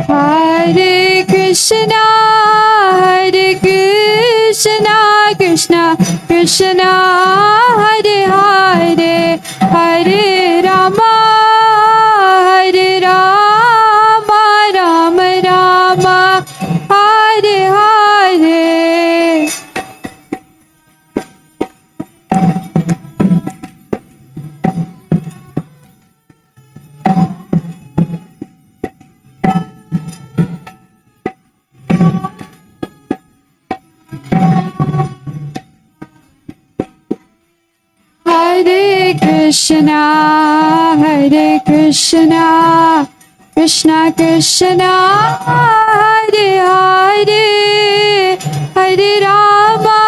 Hare Krishna, Krishna Krishna, Hare Hare, Hare Rama, Rama Rama, Hare Hare. Hare Krishna, Krishna Krishna, Hare Hare, Hare Rama,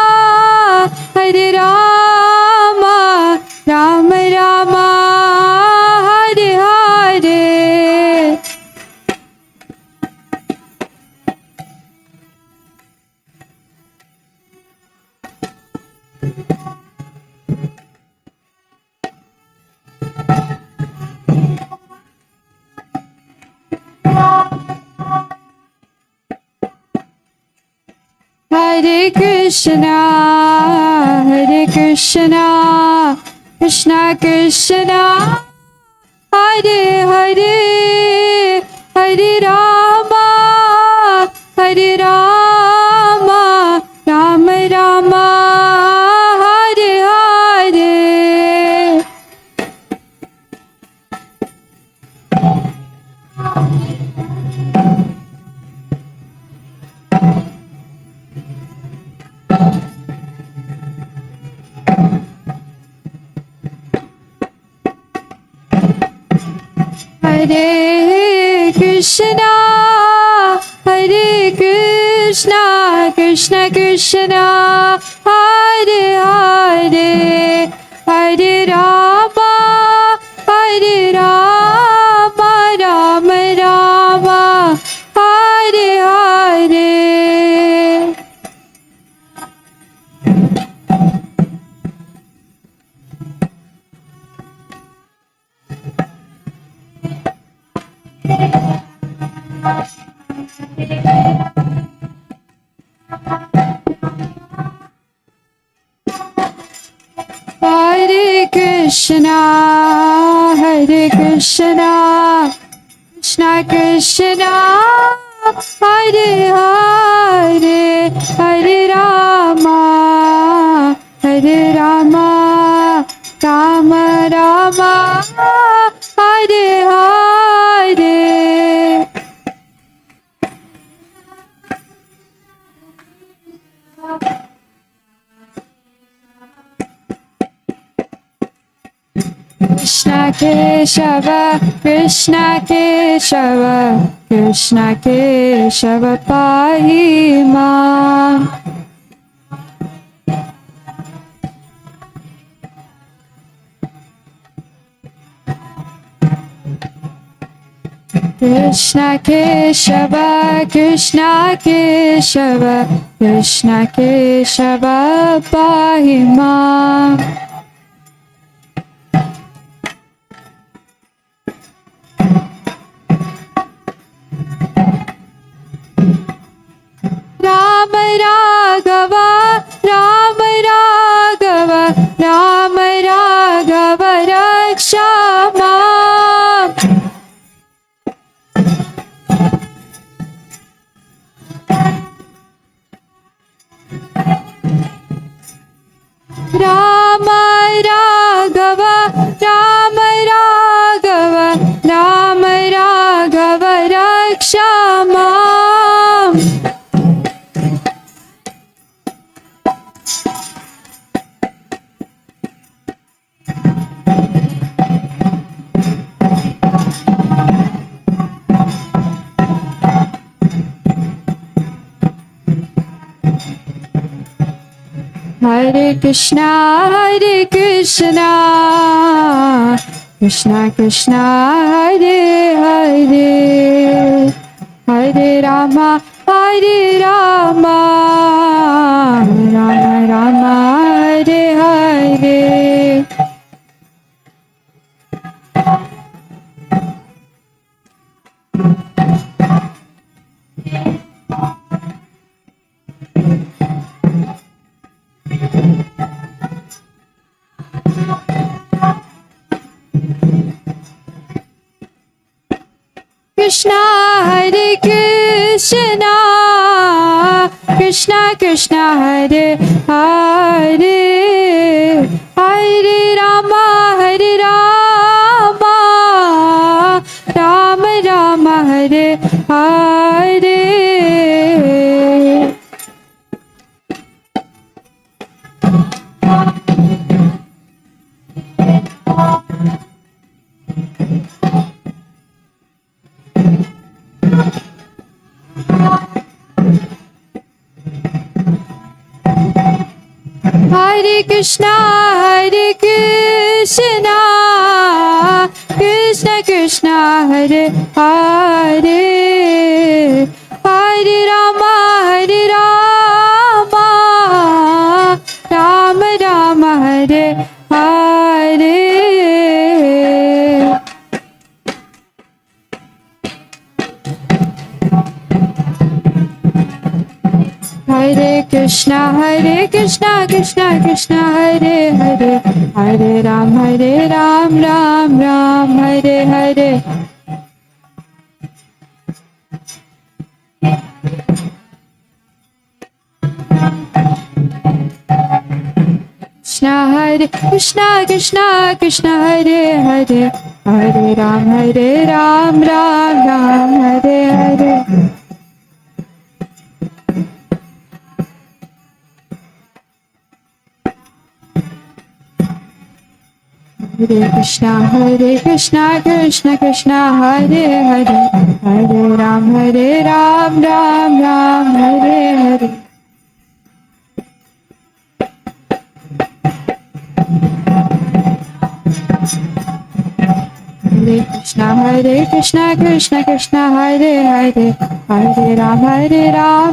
Rama Rama, Hare Hare. Hare Krishna, Krishna Krishna, Hare Hare, Hare Rama, Rama Rama, Hare Hare. Hare Krishna, Krishna Krishna, Hare Hare, Hare Rama, Rama Rama, Hare Hare. Hare Krishna, Krishna Krishna, Hare Hare, Hare Rama, Rama Rama, Hare Hare. Krishna Keshava, Krishna Keshava, Krishna Keshava, Pahi Mam. Krishna Keshava, Krishna Keshava, Krishna Keshava, Pahi Mam. Rama Raghava, Rama Raghava, Rama Raghava, Raksha Mam. Rama Raghava, Rama Raghava, Rama Raghava, Raksha Mam. Hare Krishna, Krishna Krishna, Hare Hare, Hare Rama, Rama Rama, Hare Hare. Krishna, Hare Krishna, Krishna Krishna, Hare Hare, Hare Rama, Hare Rama, Rama Rama, Hare Hare. Hare Krishna, Hare Krishna, Krishna Krishna, Hare Hare, Hare Rama, Hare Rama, Rama Rama, Hare Hare. Hare Krishna, Krishna Krishna, Hare Hare, Hare Ram, Ram Ram, Hare Hare. Krishna, Krishna Krishna, Hare Hare, Hare Ram, Ram Ram, Hare Hare. Hare Krishna, Krishna Krishna, Hare Hare, Hare Ram, Ram Ram, Hare Hare. Hare Krishna, Krishna Krishna, Hare Hare, Hare Ram,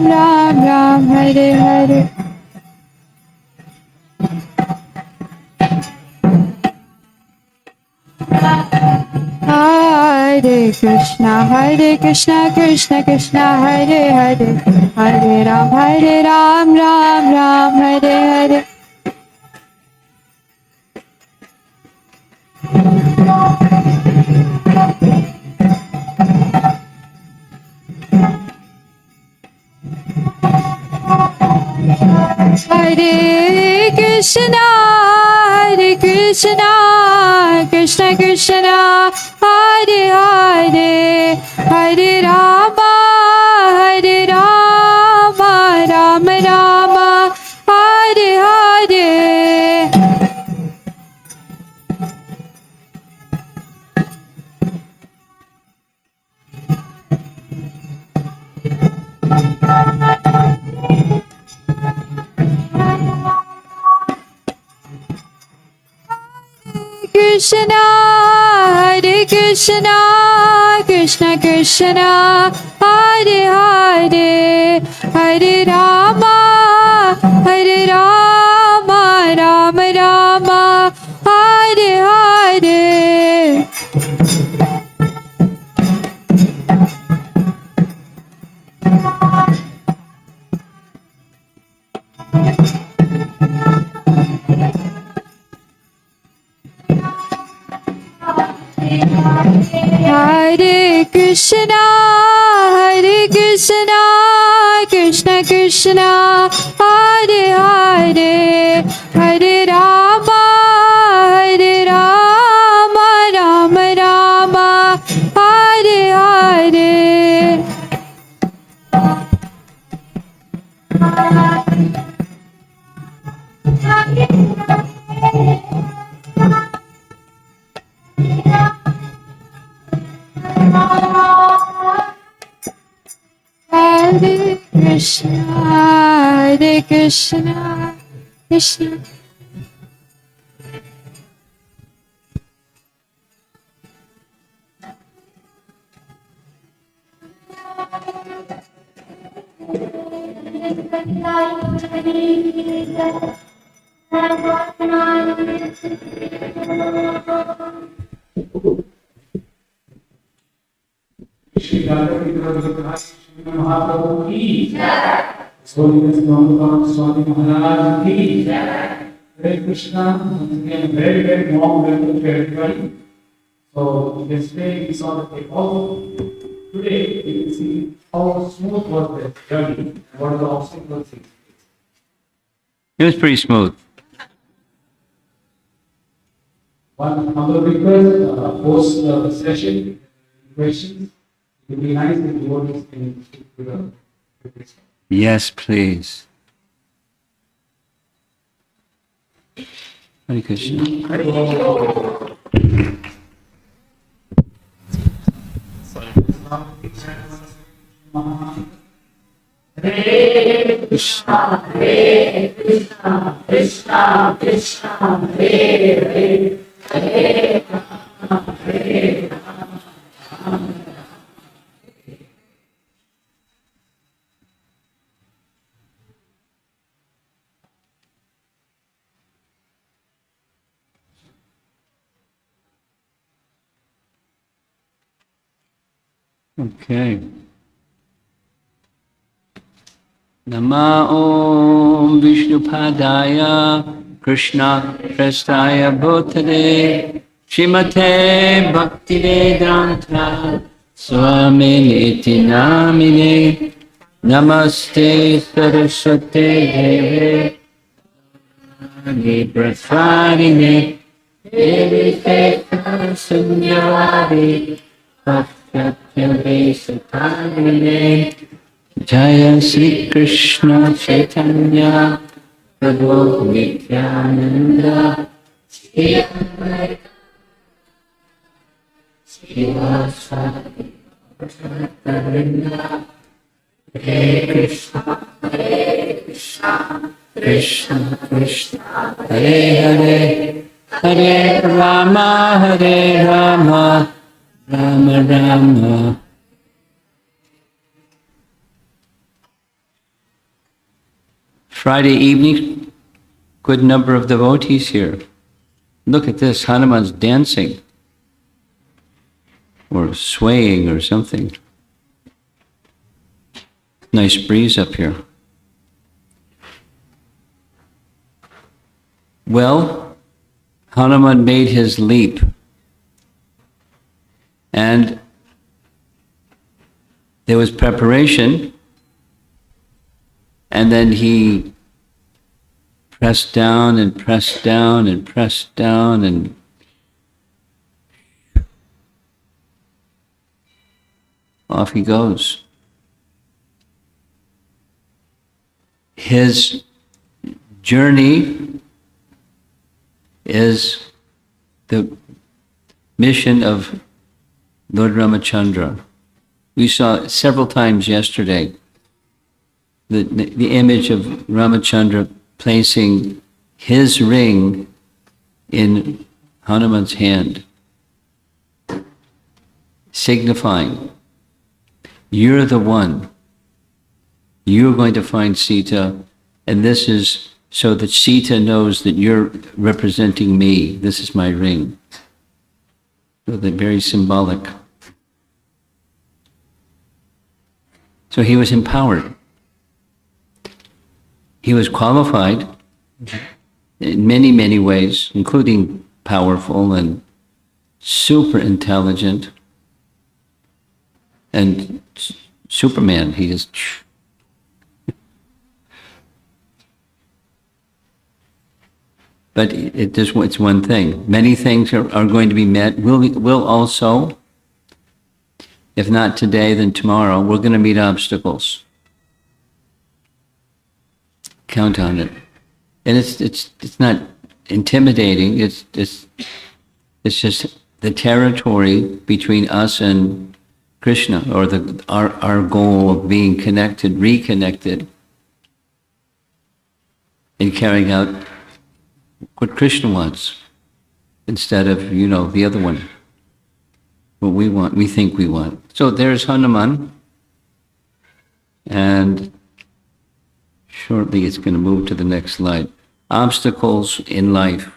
Ram Ram, Hare Hare. Hare Krishna, Krishna Krishna, Hare Hare, Hare Ram, Ram Ram, Hare Hare. Hare Krishna, Krishna Krishna, Hare Hare, Hare Rama, Rama Rama, Hare Hare. Krishna, Krishna Krishna, Hare Hare, Hare Rama, Rama Rama, Hare Hare. Hare Krishna, Krishna Krishna, Hare Hare, Hare Rama, Rama Rama, Hare Hare. Hare Krishna, Krishna. Sri Gandharvika Giridhari, Sriman Mahaprabhu ki jai. Holiness Swami Maharaj ki jai. Hare Krishna, again very warm welcome to everybody. So yesterday we saw the table today you can see how smooth was the journey and what are the obstacles. It was pretty smooth. One humble request, post the session, questions. It would be nice if devotees can speak to the request. Yes, please. Hare Krishna. Krishna, Hare Krishna, Krishna Krishna, Hare Hare, Hare Rama, Hare Rama. Okay. Nama Om Vishnupadaya Krishna Prestaya Bhutale Shrimate Bhakti Vedanta Swami Niti Namine Namaste Saraswate Deve Prasarine Devi Teta Sunyavadi Bhakti Satarine Jaya Sri Krishna Chaitanya Prabhu Nityananda Shri Advaita Srivasadi Bhaktavrinda Hare Krishna Hare Krishna Krishna Krishna Hare Hare Hare Rama Hare Rama Rama Rama. Friday evening, good number of devotees here. Look at this, Hanuman's dancing or swaying or something. Nice breeze up here. Well, Hanuman made his leap, and there was preparation, and then he pressed down and pressed down and pressed down, and off he goes. His journey is the mission of Lord Ramachandra. We saw several times yesterday the image of Ramachandra placing his ring in Hanuman's hand, signifying, you're the one. You're going to find Sita, and this is so that Sita knows that you're representing me. This is my ring. So they're very symbolic. So he was empowered. He was qualified in many, many ways, including powerful and super intelligent and Superman. He is. But it's one thing. Many things are going to be met. We'll also, if not today, then tomorrow, we're going to meet obstacles. Count on it. And it's not intimidating. It's just the territory between us and Krishna, or our goal of being connected, reconnected, and carrying out what Krishna wants, instead of, the other one. What we want, we think we want. So there's Hanuman, and shortly it's going to move to the next slide. Obstacles in life.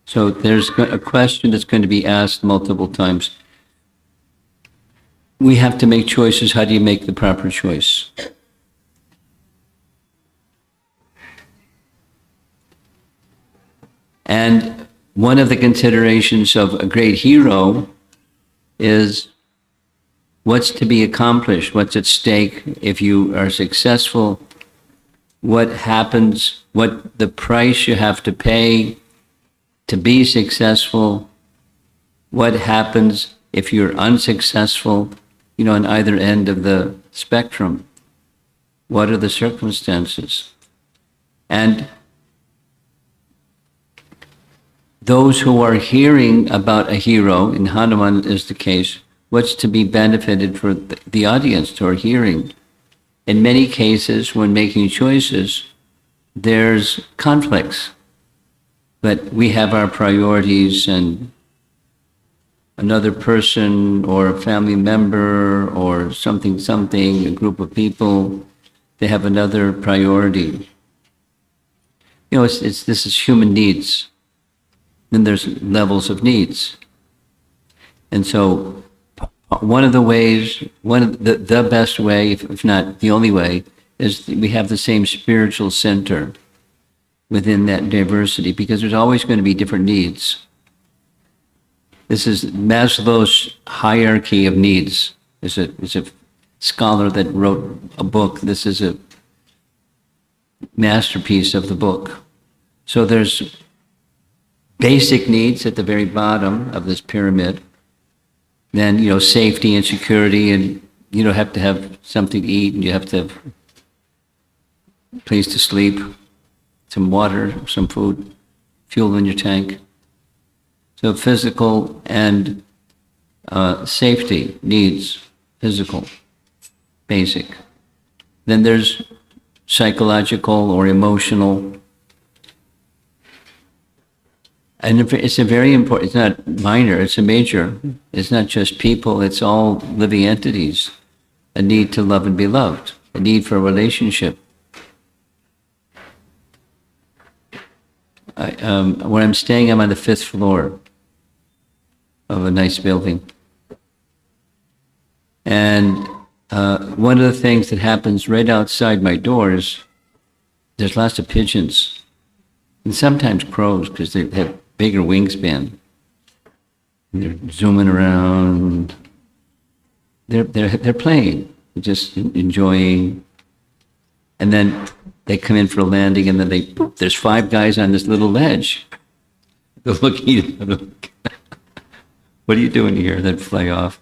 So there's a question that's going to be asked multiple times. We have to make choices. How do you make the proper choice? And one of the considerations of a great hero is what's to be accomplished, what's at stake if you are successful, what happens, what the price you have to pay to be successful, what happens if you're unsuccessful, on either end of the spectrum. What are the circumstances? And those who are hearing about a hero, in Hanuman is the case, what's to be benefited for the audience who are hearing? In many cases, when making choices, there's conflicts. But we have our priorities, and another person or a family member or something, a group of people, they have another priority. This is human needs. Then there's levels of needs. And so one of the ways, the best way, if not the only way, is we have the same spiritual center within that diversity, because there's always going to be different needs. This is Maslow's hierarchy of needs. There's a scholar that wrote a book. This is a masterpiece of the book. So there's basic needs at the very bottom of this pyramid. Then, safety and security, and you have to have something to eat, and you have to have a place to sleep, some water, some food, fuel in your tank. So physical and safety needs, physical, basic. Then there's psychological or emotional. And it's a very important, it's not minor, it's a major. It's not just people, it's all living entities. A need to love and be loved, a need for a relationship. Where I'm staying, I'm on the 5th floor of a nice building. And one of the things that happens right outside my door is there's lots of pigeons, and sometimes crows, because they have bigger wingspan. And they're zooming around. They're playing, just enjoying. And then they come in for a landing, and then there's 5 guys on this little ledge. They're looking at them. What are you doing here? Then fly off.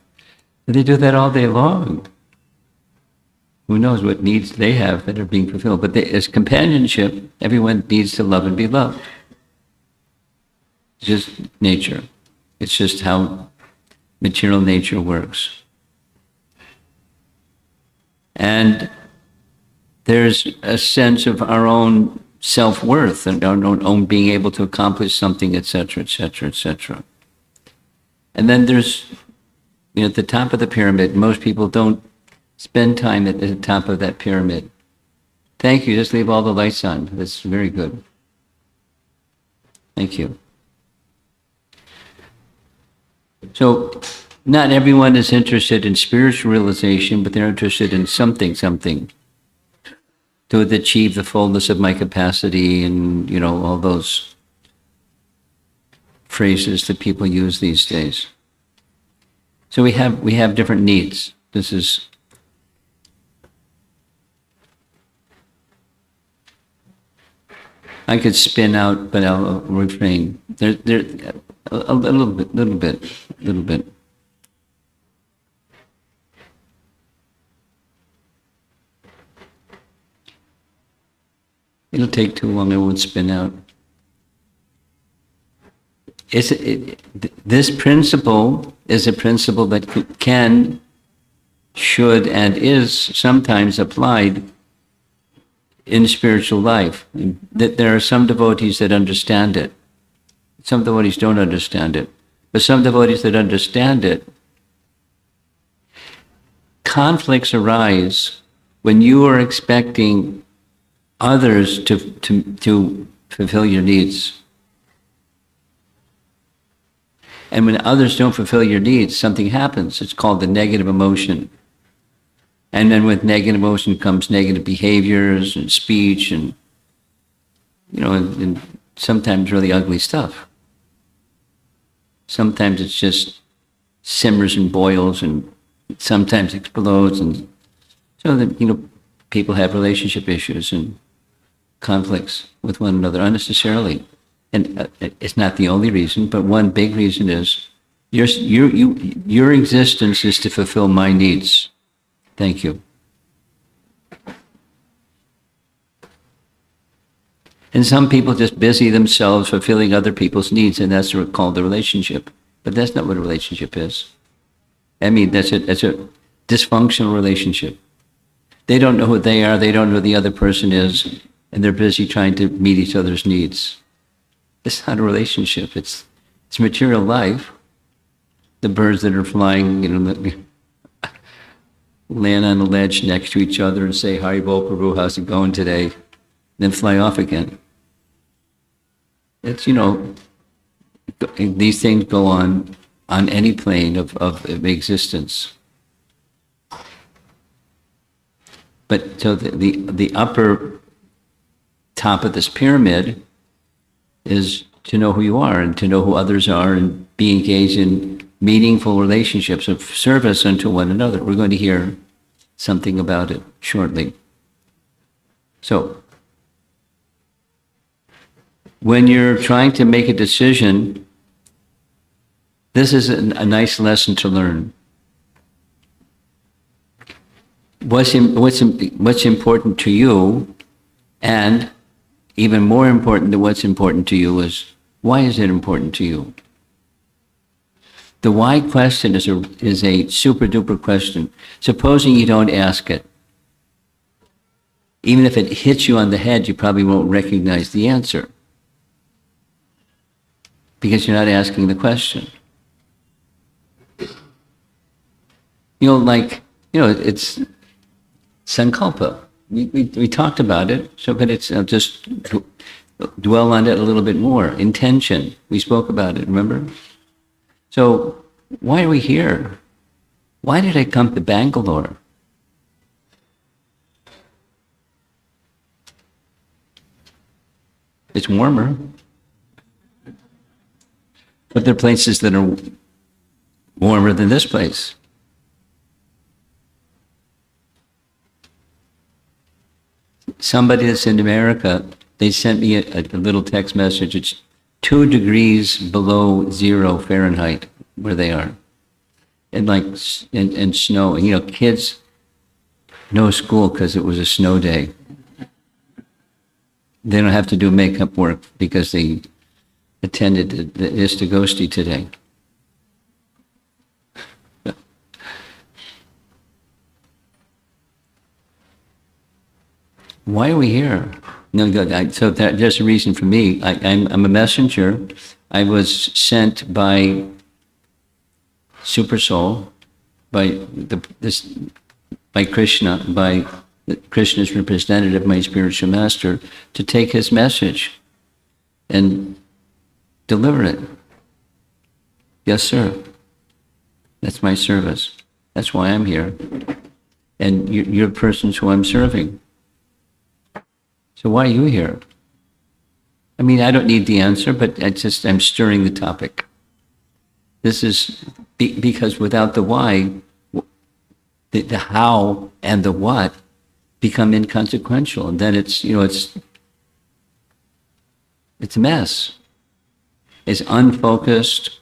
And they do that all day long. Who knows what needs they have that are being fulfilled. But as companionship, everyone needs to love and be loved. It's just nature. It's just how material nature works. And there's a sense of our own self-worth and our own being able to accomplish something, etc., etc., etc. And then there's, at the top of the pyramid, most people don't spend time at the top of that pyramid. Thank you, just leave all the lights on. That's very good. Thank you. So, not everyone is interested in spiritual realization, but they're interested in something, to achieve the fullness of my capacity, and, all those phrases that people use these days. So we have different needs. This is I could spin out, but I'll refrain. There a little bit. It'll take too long. I won't spin out. This principle is a principle that can, should, and is sometimes applied in spiritual life. That there are some devotees that understand it. Some devotees don't understand it. But some devotees that understand it, conflicts arise when you are expecting others to fulfill your needs. And when others don't fulfill your needs, something happens. It's called the negative emotion. And then with negative emotion comes negative behaviors and speech and, and sometimes really ugly stuff. Sometimes it's just simmers and boils and sometimes explodes, and so that, people have relationship issues and conflicts with one another unnecessarily. And it's not the only reason, but one big reason is your existence is to fulfill my needs. Thank you. And some people just busy themselves fulfilling other people's needs, and that's called the relationship. But that's not what a relationship is. I mean, that's a dysfunctional relationship. They don't know who they are, they don't know who the other person is, and they're busy trying to meet each other's needs. It's not a relationship, it's material life. The birds that are flying, land on the ledge next to each other and say, Haribol Prabhu, how's it going today? Then fly off again. It's, these things go on any plane of existence. But so the upper top of this pyramid is to know who you are and to know who others are and be engaged in meaningful relationships of service unto one another. We're going to hear something about it shortly. So, when you're trying to make a decision, this is a nice lesson to learn. What's important to you, and even more important than what's important to you, is why is it important to you? The why question is a super duper question. Supposing you don't ask it, even if it hits you on the head, you probably won't recognize the answer, because you're not asking the question. It's sankalpa. We talked about it, but it's just dwell on it a little bit more. Intention, we spoke about it, remember? So, why are we here? Why did I come to Bangalore? It's warmer. But there are places that are warmer than this place. Somebody that's in America, they sent me a little text message. It's 2 degrees below 0 Fahrenheit where they are. And snow. Kids, no school because it was a snow day. They don't have to do makeup work because they attended the Iskcon today. Why are we here? So there's a reason for me. I'm a messenger. I was sent by Super Soul, by Krishna, by Krishna's representative, my spiritual master, to take his message and deliver it. Yes, sir. That's my service. That's why I'm here. And you're persons who I'm serving. So why are you here? I mean, I don't need the answer, but I'm stirring the topic. This is because without the why, the how and the what become inconsequential, and then it's a mess. It's unfocused,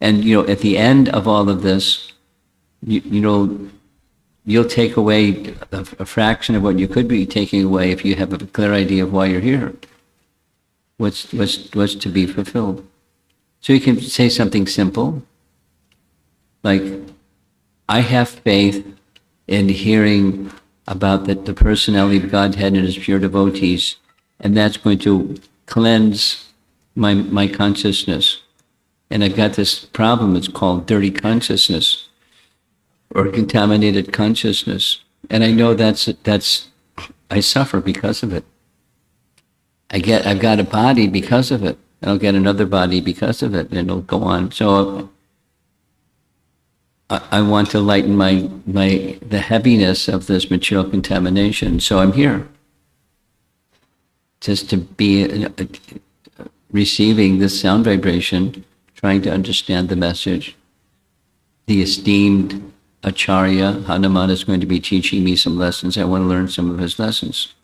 and at the end of all of this, you'll take away a fraction of what you could be taking away if you have a clear idea of why you're here. What's to be fulfilled. So you can say something simple, like, I have faith in hearing about the personality of Godhead and his pure devotees, and that's going to cleanse my consciousness. And I've got this problem, it's called dirty consciousness, or contaminated consciousness. And I know I suffer because of it. I've got a body because of it, and I'll get another body because of it, and it'll go on. So I want to lighten the heaviness of this material contamination. So I'm here, just to be receiving this sound vibration, trying to understand the message, the esteemed Acharya, Hanuman, is going to be teaching me some lessons. I want to learn some of his lessons.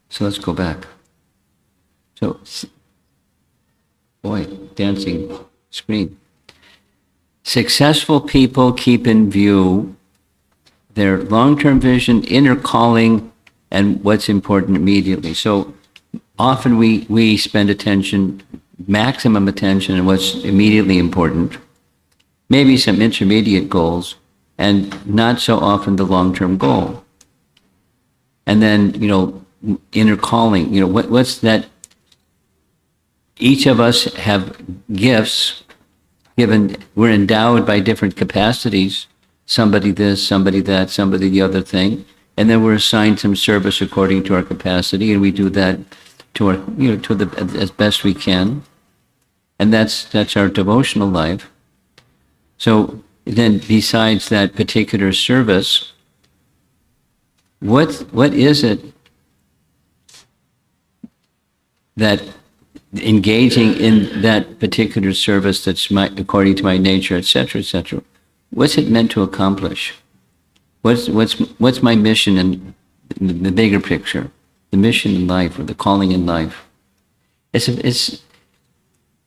So let's go back. So, boy, dancing screen. Successful people keep in view their long-term vision, inner calling, and what's important immediately. So often we spend attention, maximum attention, on what's immediately important, maybe some intermediate goals, and not so often the long-term goal. And then, inner calling, what's that? Each of us have gifts given, we're endowed by different capacities, somebody this, somebody that, somebody the other thing, and then we're assigned some service according to our capacity, and we do that to our, as best we can. And that's our devotional life. So then besides that particular service, what is it that engaging in that particular service that's according to my nature, etc., what's it meant to accomplish? What's my mission in the bigger picture, the mission in life or the calling in life?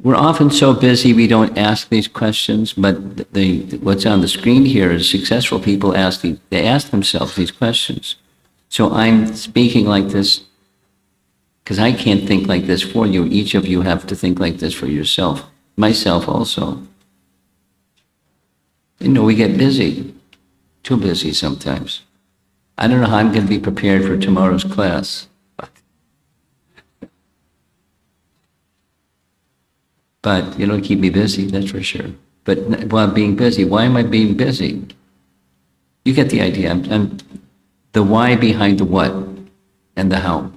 We're often so busy we don't ask these questions, but what's on the screen here is successful people they ask themselves these questions. So I'm speaking like this because I can't think like this for you. Each of you have to think like this for yourself. Myself also. We get busy, too busy sometimes. I don't know how I'm going to be prepared for tomorrow's class. But keep me busy, that's for sure. But while being busy, why am I being busy? You get the idea. I'm the why behind the what and the how.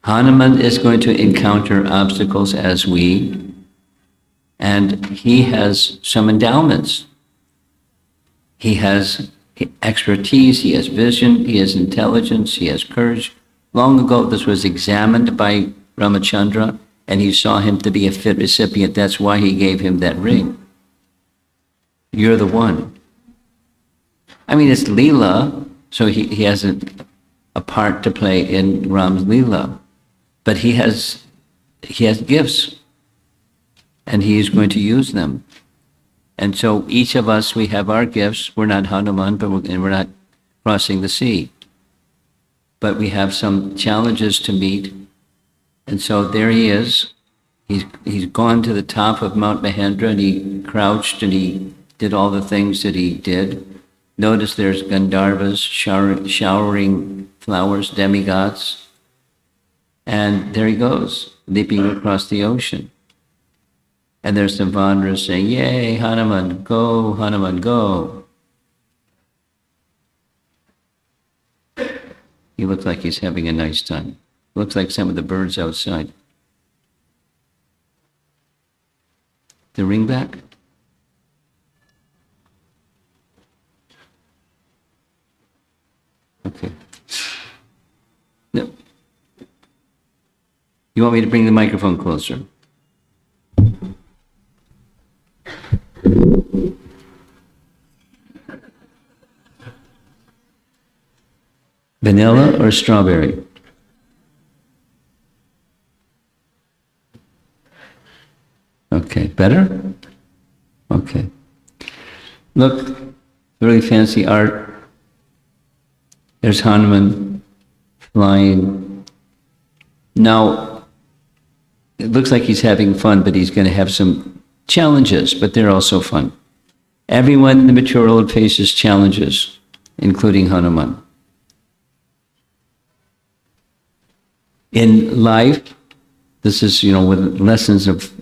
Hanuman is going to encounter obstacles as we, and he has some endowments. He has expertise, he has vision, he has intelligence, he has courage. Long ago, this was examined by Ramachandra, and he saw him to be a fit recipient. That's why he gave him that ring. You're the one. I mean, it's Leela, so he has a part to play in Ram's Leela. But he has gifts, and he is going to use them. And so each of us, we have our gifts. We're not Hanuman, and we're not crossing the sea. But we have some challenges to meet. And so there he is. He's gone to the top of Mount Mahendra, and he crouched, and he did all the things that he did. Notice there's Gandharvas showering flowers, demigods. And there he goes, leaping across the ocean. And there's some Vanras saying, "Yay, Hanuman, go." He looks like he's having a nice time. Looks like some of the birds outside. The ring back? Okay. No. You want me to bring the microphone closer? Vanilla or strawberry? Okay, better? Okay. Look, really fancy art. There's Hanuman flying. Now, it looks like he's having fun, but he's going to have some challenges, but they're also fun. Everyone in the material world faces challenges, including Hanuman. In life, this is, with lessons of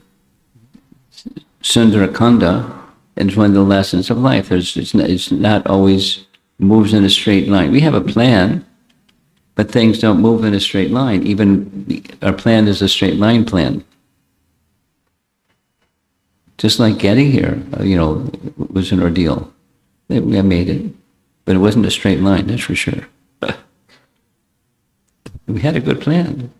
Sundarakanda, and it's one of the lessons of life. It's not always moves in a straight line. We have a plan, but things don't move in a straight line. Even our plan is a straight line plan. Just like getting here, was an ordeal. We made it, but it wasn't a straight line, that's for sure. We had a good plan.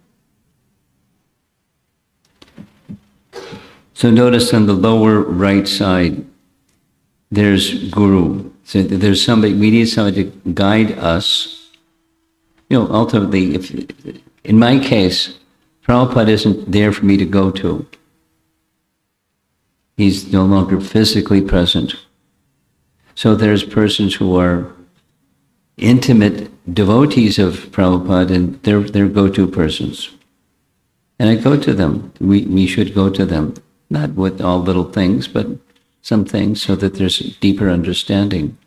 So notice on the lower right side, there's Guru. So there's somebody, we need somebody to guide us. You know, ultimately, if in my case, Prabhupada isn't there for me to go to. He's no longer physically present. So there's persons who are intimate devotees of Prabhupada, and they're go-to persons. And I go to them. We should go to them. Not with all little things, but some things so that there's deeper understanding.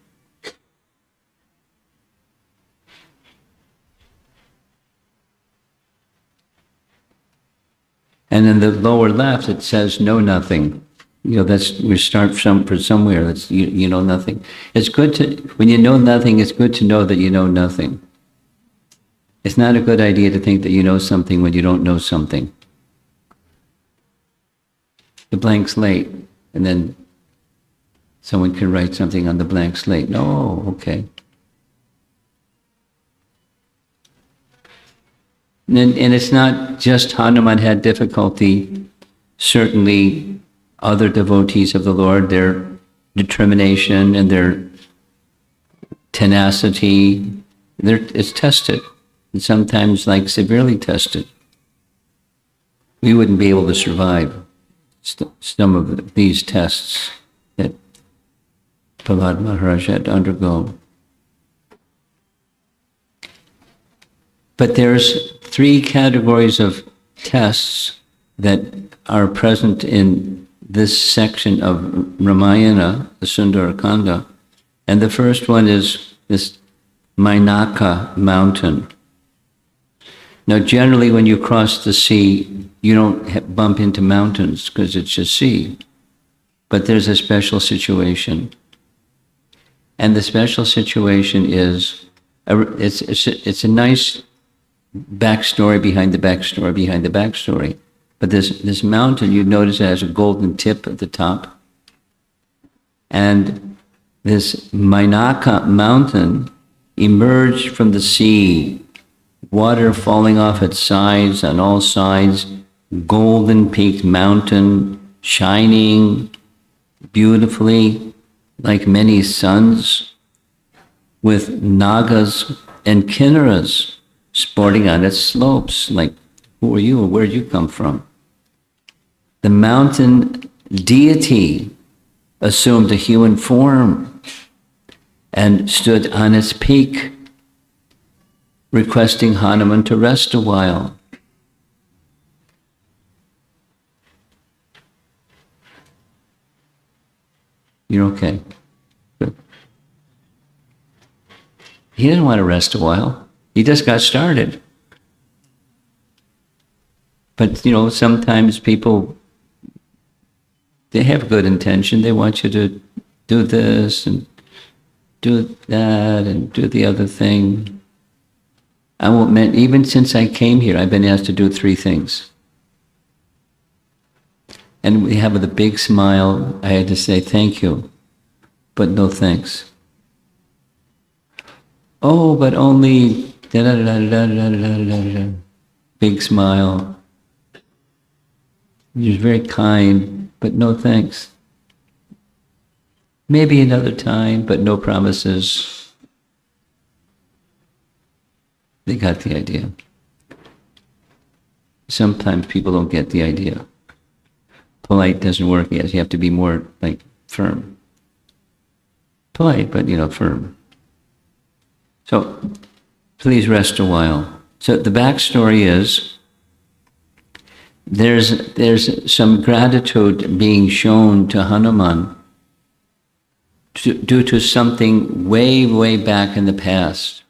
And in the lower left, it says know nothing. You know, we start from somewhere. That's you know nothing. It's good to, when you know nothing, it's good to know that you know nothing. It's not a good idea to think that you know something when you don't know something. The blank slate, and then someone can write something on the blank slate. No, okay. And it's not just Hanuman had difficulty. Certainly, other devotees of the Lord, their determination and their tenacity, it's tested, and sometimes like severely tested. We wouldn't be able to survive some of these tests that Prahlad Maharaj had to undergo. But there's 3 categories of tests that are present in this section of Ramayana, the Sundarakanda. And the first one is this Mainaka mountain. Now, generally, when you cross the sea, you don't bump into mountains because it's just sea. But there's a special situation. And the special situation is, it's a nice backstory behind the backstory behind the backstory. But this mountain, you notice it has a golden tip at the top. And this Mainaka mountain emerged from the sea, water falling off its sides, on all sides, golden peaked mountain, shining beautifully like many suns, with nagas and kinnaras sporting on its slopes. Like, who are you? Where did you come from? The mountain deity assumed a human form and stood on its peak, requesting Hanuman to rest a while. You're okay. Good. He didn't want to rest a while. He just got started. But, you know, sometimes people, they have good intention. They want you to do this and do that and do the other thing. I won't mention, even since I came here, I've been asked to do 3 things. And we have with a big smile, I had to say thank you, but no thanks. Oh, but only da-da-da-da-da-da-da-da-da. Big smile. You're very kind, but no thanks. Maybe another time, but no promises. They got the idea. Sometimes people don't get the idea. Polite doesn't work yet. You have to be more like firm. Polite, but firm. So please rest a while. So the backstory is there's some gratitude being shown to Hanuman due to something way, way back in the past.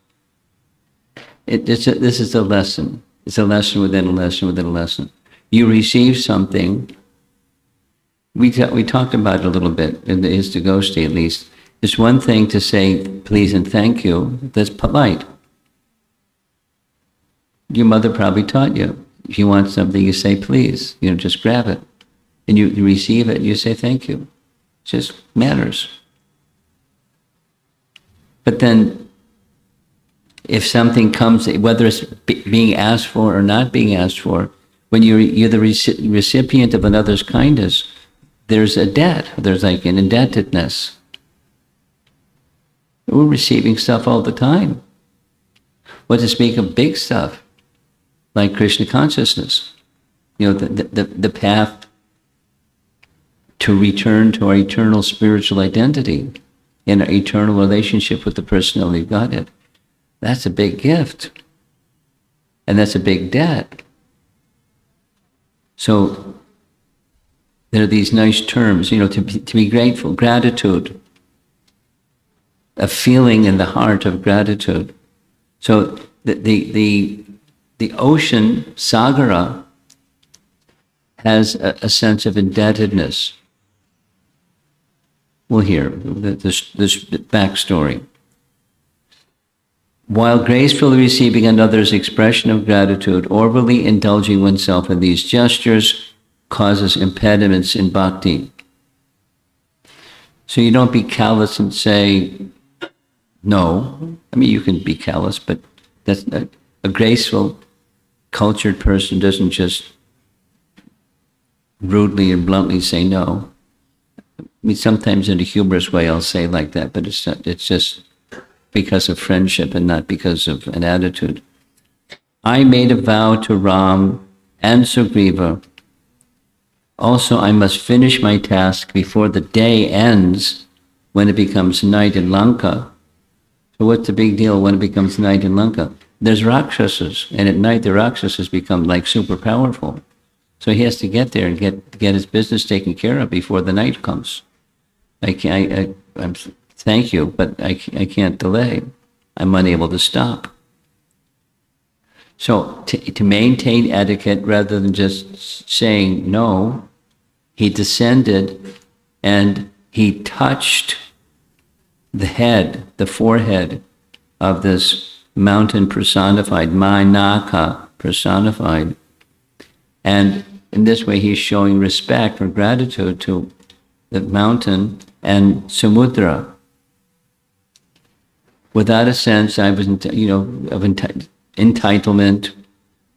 This is a lesson. It's a lesson within a lesson within a lesson. You receive something. We talked about it a little bit in the Iskcon at least. It's one thing to say please and thank you. That's polite. Your mother probably taught you. If you want something, you say please. Just grab it. And you receive it, you say thank you. It just matters. But then, if something comes, whether it's being asked for or not being asked for, When you're the recipient of another's kindness, there's a debt. There's like an indebtedness. We're receiving stuff all the time. What to speak of big stuff, like Krishna consciousness. The path to return to our eternal spiritual identity in our eternal relationship with the personality of Godhead. That's a big gift. And that's a big debt. So there are these nice terms, to be grateful, gratitude, a feeling in the heart of gratitude. So the ocean, Sagara, has a sense of indebtedness. We'll hear this backstory. While gracefully receiving another's expression of gratitude, overly indulging oneself in these gestures causes impediments in bhakti. So you don't be callous and say, no. I mean, you can be callous, but that's a graceful, cultured person doesn't just rudely and bluntly say no. I mean, sometimes in a humorous way I'll say like that, but it's just because of friendship and not because of an attitude. I made a vow to Ram and Sugriva. Also, I must finish my task before the day ends when it becomes night in Lanka. So what's the big deal when it becomes night in Lanka? There's Rakshasas, and at night the Rakshasas become like super powerful. So he has to get there and get his business taken care of before the night comes. I'm thank you, but I can't delay. I'm unable to stop. So to maintain etiquette rather than just saying no, he descended and he touched the forehead of this mountain personified, Mainaka personified. And in this way he's showing respect or gratitude to the mountain and Samudra. Without a sense of entitlement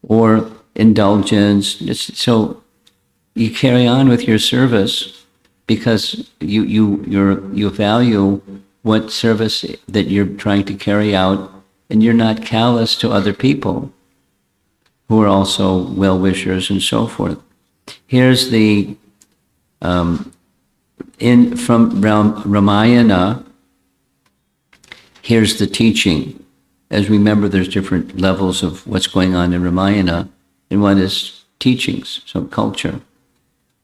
or indulgence. So you carry on with your service because you value what service that you're trying to carry out, and you're not callous to other people who are also well-wishers and so forth. Here's the from Ramayana. Here's the teaching. As we remember, there's different levels of what's going on in Ramayana, and one is teachings, so culture.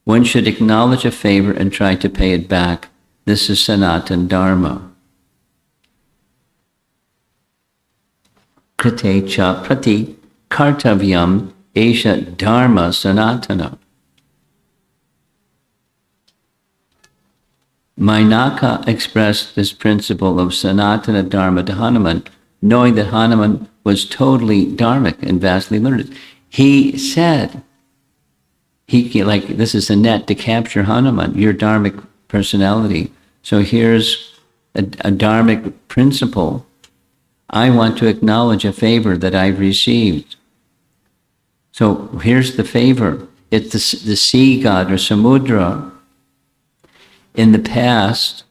One should acknowledge a favor and try to pay it back. This is Sanatan Dharma. Krite cha prati kartavyam esha dharma sanatana. Mainaka expressed this principle of Sanatana Dharma to Hanuman, knowing that Hanuman was totally dharmic and vastly learned. He said, this is a net to capture Hanuman, your dharmic personality. So here's a dharmic principle. I want to acknowledge a favor that I've received. So here's the favor. It's the sea god or Samudra. In the past,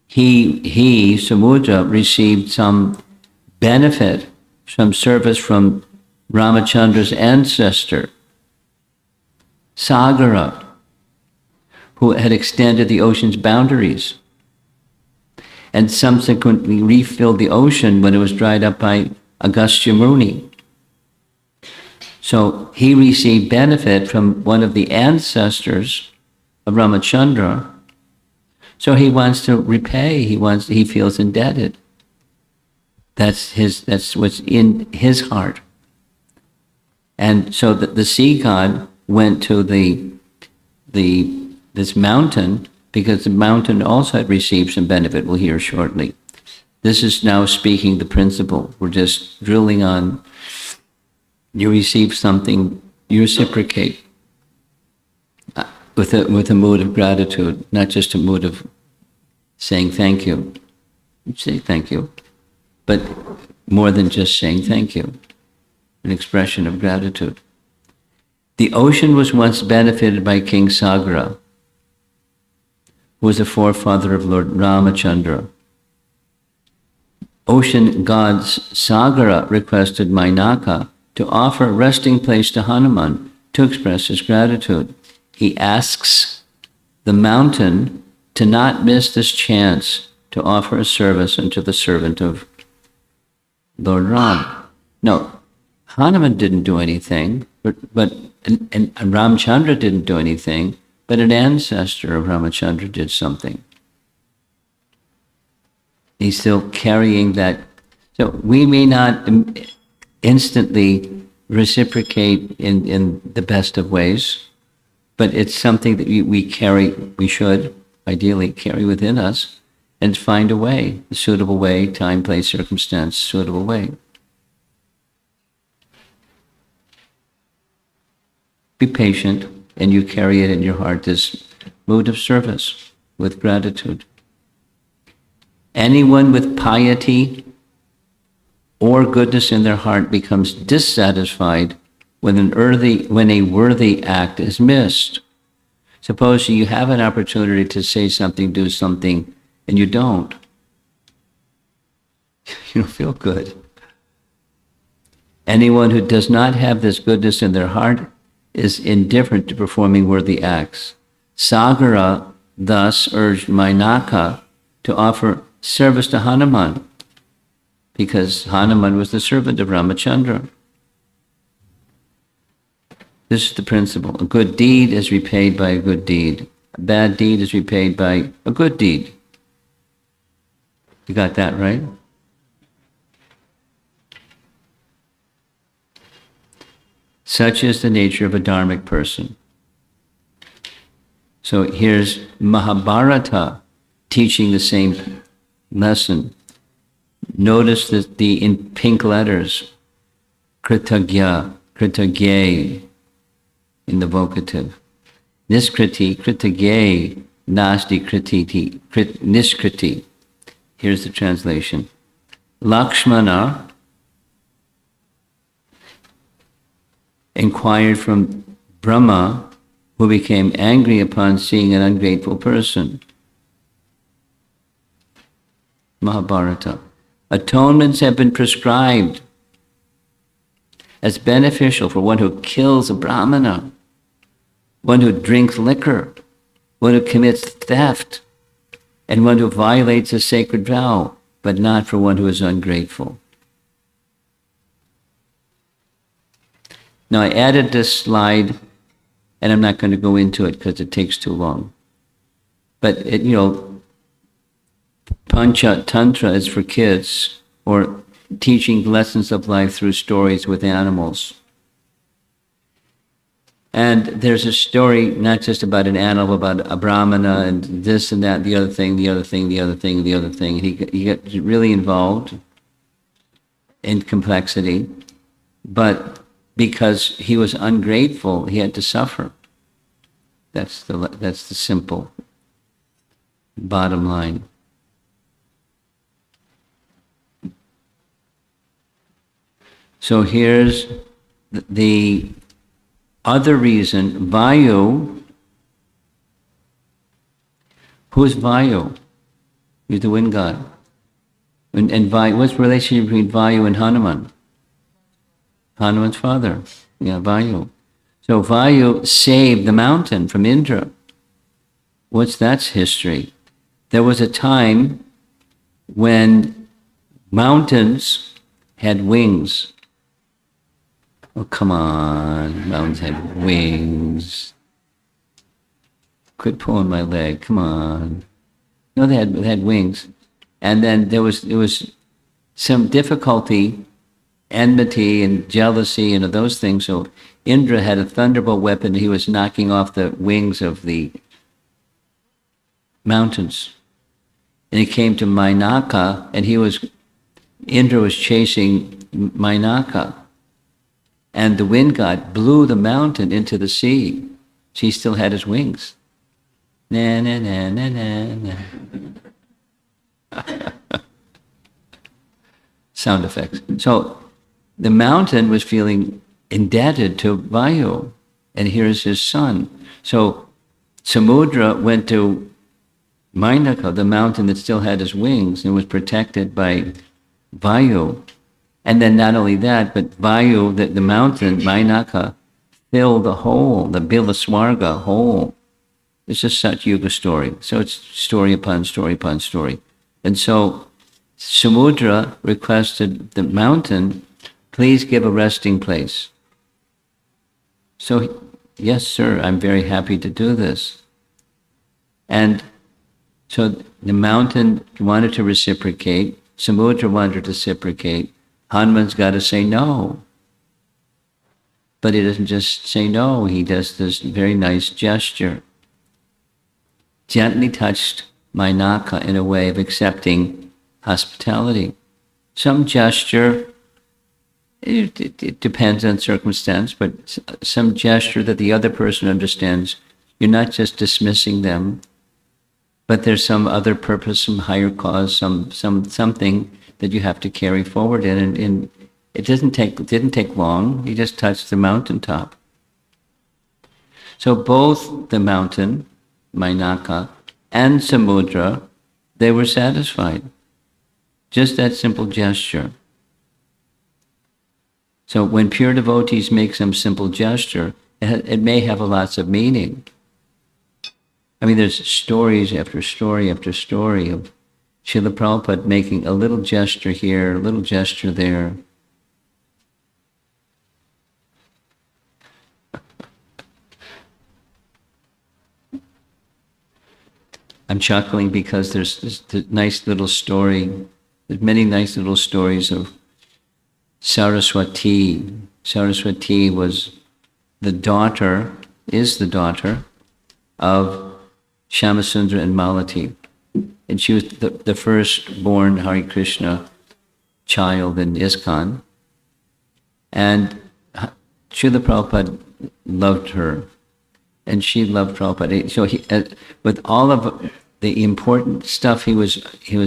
he Samudra, received some benefit, some service from Ramachandra's ancestor, Sagara, who had extended the ocean's boundaries and subsequently refilled the ocean when it was dried up by Agastya Muni. So he received benefit from one of the ancestors of Ramachandra. So he wants to repay, he feels indebted. That's what's in his heart. And so the sea god went to this mountain because the mountain also had received some benefit. We'll hear shortly. This is now speaking the principle. We're just drilling on, you receive something, you reciprocate with a mood of gratitude, not just a mood of saying thank you. You say thank you, but more than just saying thank you, an expression of gratitude. The ocean was once benefited by King Sagara, who was the forefather of Lord Ramachandra. Ocean gods Sagara requested Mainaka to offer a resting place to Hanuman to express his gratitude. He asks the mountain to not miss this chance to offer a service unto the servant of Lord Ram. No, Hanuman didn't do anything, and Ramchandra didn't do anything, but an ancestor of Ramachandra did something. He's still carrying that. So we may not instantly reciprocate in the best of ways, but it's something that we should ideally carry within us and find a way, a suitable way, time, place, circumstance, suitable way. Be patient, and you carry it in your heart, this mood of service with gratitude. Anyone with piety or goodness in their heart becomes dissatisfied when a worthy act is missed. Suppose you have an opportunity to say something, do something, and you don't. You don't feel good. Anyone who does not have this goodness in their heart is indifferent to performing worthy acts. Sagara thus urged Mainaka to offer service to Hanuman, because Hanuman was the servant of Ramachandra. This is the principle. A good deed is repaid by a good deed. A bad deed is repaid by a good deed. You got that right? Such is the nature of a dharmic person. So here's Mahabharata teaching the same lesson. Notice that in pink letters, kritagya, kritagye in the vocative. Niskriti, kritagye, nasti krititi, niskriti. Here's the translation. Lakshmana inquired from Brahma, who became angry upon seeing an ungrateful person. Mahabharata. Atonements have been prescribed as beneficial for one who kills a brahmana, one who drinks liquor, one who commits theft, and one who violates a sacred vow, but not for one who is ungrateful. Now, I added this slide, and I'm not going to go into it because it takes too long. But, Pancha Tantra is for kids, or teaching lessons of life through stories with animals. And there's a story, not just about an animal, about a brahmana and this and that, the other thing, the other thing, the other thing, the other thing. He got really involved in complexity, but because he was ungrateful, he had to suffer. That's the simple bottom line. So here's the other reason. Vayu. Who's Vayu? He's the wind god. And Vayu, what's the relationship between Vayu and Hanuman? Hanuman's father. Yeah, Vayu. So Vayu saved the mountain from Indra. What's that history? There was a time when mountains had wings. Oh, come on. Mountains had wings. Quit pulling my leg. Come on. No, they had wings. And then there was some difficulty, enmity and jealousy and those things. So Indra had a thunderbolt weapon. He was knocking off the wings of the mountains. And he came to Mainaka, and Indra was chasing Mainaka. And the wind god blew the mountain into the sea. She still had his wings. Na na na na na na. Sound effects. So the mountain was feeling indebted to Vayu. and here's his son. So Samudra went to Mainaka, the mountain that still had his wings and was protected by Vayu. And then not only that, but Vayu, the mountain, Mainaka, filled the whole, the Bilaswarga whole. It's a Satyuga story. So it's story upon story upon story. And so Samudra requested the mountain, please give a resting place. So, yes, sir, I'm very happy to do this. And so the mountain wanted to reciprocate, Samudra wanted to reciprocate, Hanuman's got to say no. But he doesn't just say no, he does this very nice gesture. Gently touched Mainaka in a way of accepting hospitality. Some gesture, it depends on circumstance, but some gesture that the other person understands. You're not just dismissing them, but there's some other purpose, some higher cause, something that you have to carry forward in. And it didn't take long. He just touched the mountaintop. So both the mountain, Mainaka, and Samudra, they were satisfied. Just that simple gesture. So when pure devotees make some simple gesture, it may have lots of meaning. I mean, there's stories after story after story of Srila Prabhupada making a little gesture here, a little gesture there. I'm chuckling because there's this nice little story, there's many nice little stories of Saraswati. Saraswati is the daughter of Shyamasundra and Malati. And she was the firstborn Hare Krishna child in Iskcon. And Srila Prabhupada loved her. And she loved Prabhupada. So he, with all of the important stuff he was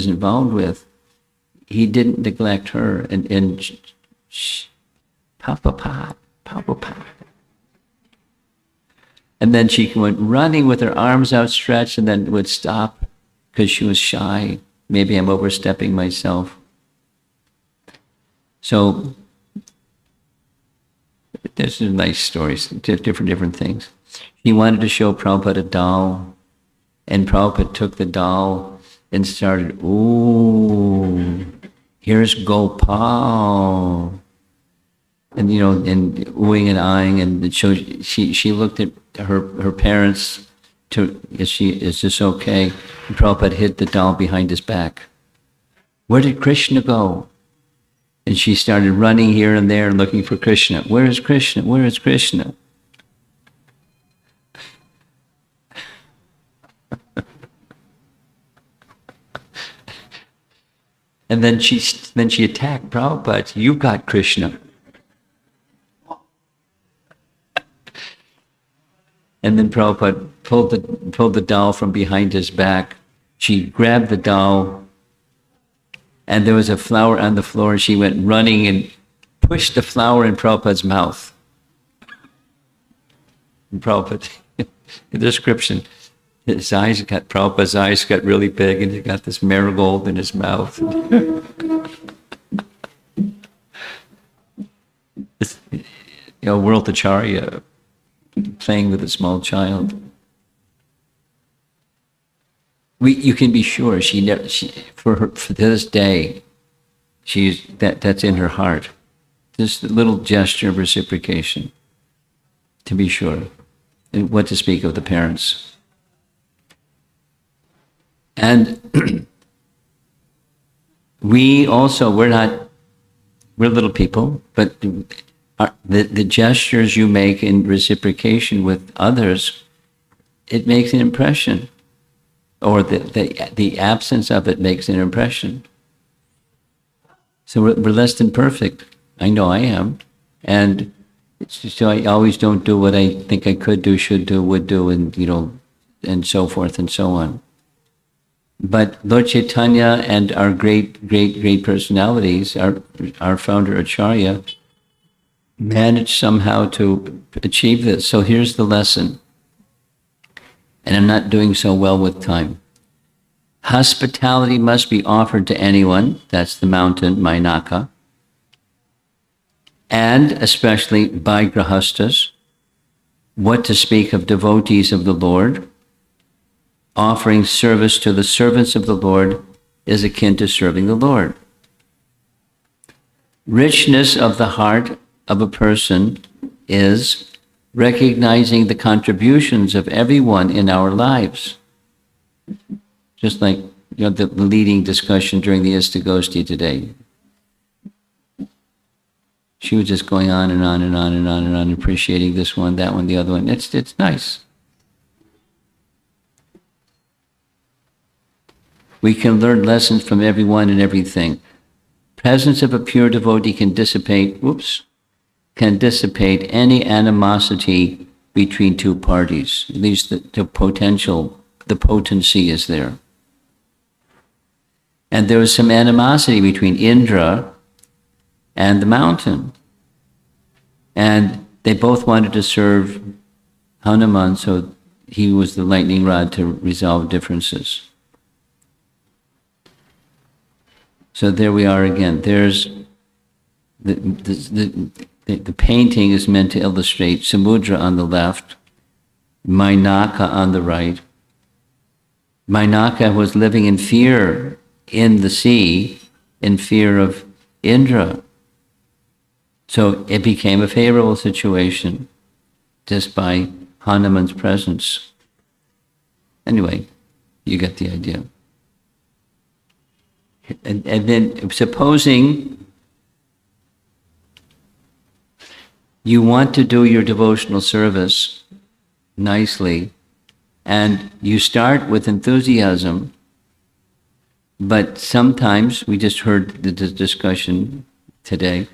involved with, he didn't neglect her. And Prabhupada. And then she went running with her arms outstretched and then would stop because she was shy. Maybe I'm overstepping myself. So there's some nice stories, different things. He wanted to show Prabhupada a doll, and Prabhupada took the doll and started, ooh, here's Gopal. And, you know, and oohing and eyeing, and she looked at her parents to, is this okay? And Prabhupada hid the doll behind his back. Where did Krishna go? And she started running here and there looking for Krishna. Where is Krishna? Where is Krishna? And then she attacked Prabhupada. You got Krishna. And then Prabhupada pulled the doll from behind his back. She grabbed the doll, and there was a flower on the floor. She went running and pushed the flower in Prabhupada's mouth. And Prabhupada, the description, Prabhupada's eyes got really big, and he got this marigold in his mouth. It's, World Acharya playing with a small child. You can be sure for this day, that's in her heart. This little gesture of reciprocation, to be sure. And what to speak of the parents. And we're little people, but the gestures you make in reciprocation with others, it makes an impression, or the absence of it makes an impression. So we're less than perfect. I know I am, and so I always don't do what I think I could do, should do, would do, and and so forth and so on. But Lord Chaitanya and our great personalities, our founder Acharya, manage somehow to achieve this. So here's the lesson. And I'm not doing so well with time. Hospitality must be offered to anyone. That's the mountain, Mainaka. And especially by grahastas. What to speak of devotees of the Lord? Offering service to the servants of the Lord is akin to serving the Lord. Richness of the heart of a person is recognizing the contributions of everyone in our lives. Just like the leading discussion during the Istagosti today. She was just going on and on and on and on and on, appreciating this one, that one, the other one. It's nice. We can learn lessons from everyone and everything. Presence of a pure devotee can dissipate any animosity between two parties. At least the potency is there. And there was some animosity between Indra and the mountain. And they both wanted to serve Hanuman, so he was the lightning rod to resolve differences. So there we are again. There's the painting is meant to illustrate Samudra on the left, Mainaka on the right. Mainaka was living in fear in the sea, in fear of Indra. So it became a favorable situation just by Hanuman's presence. Anyway, you get the idea. And then supposing you want to do your devotional service nicely, and you start with enthusiasm, but sometimes, we just heard the discussion today,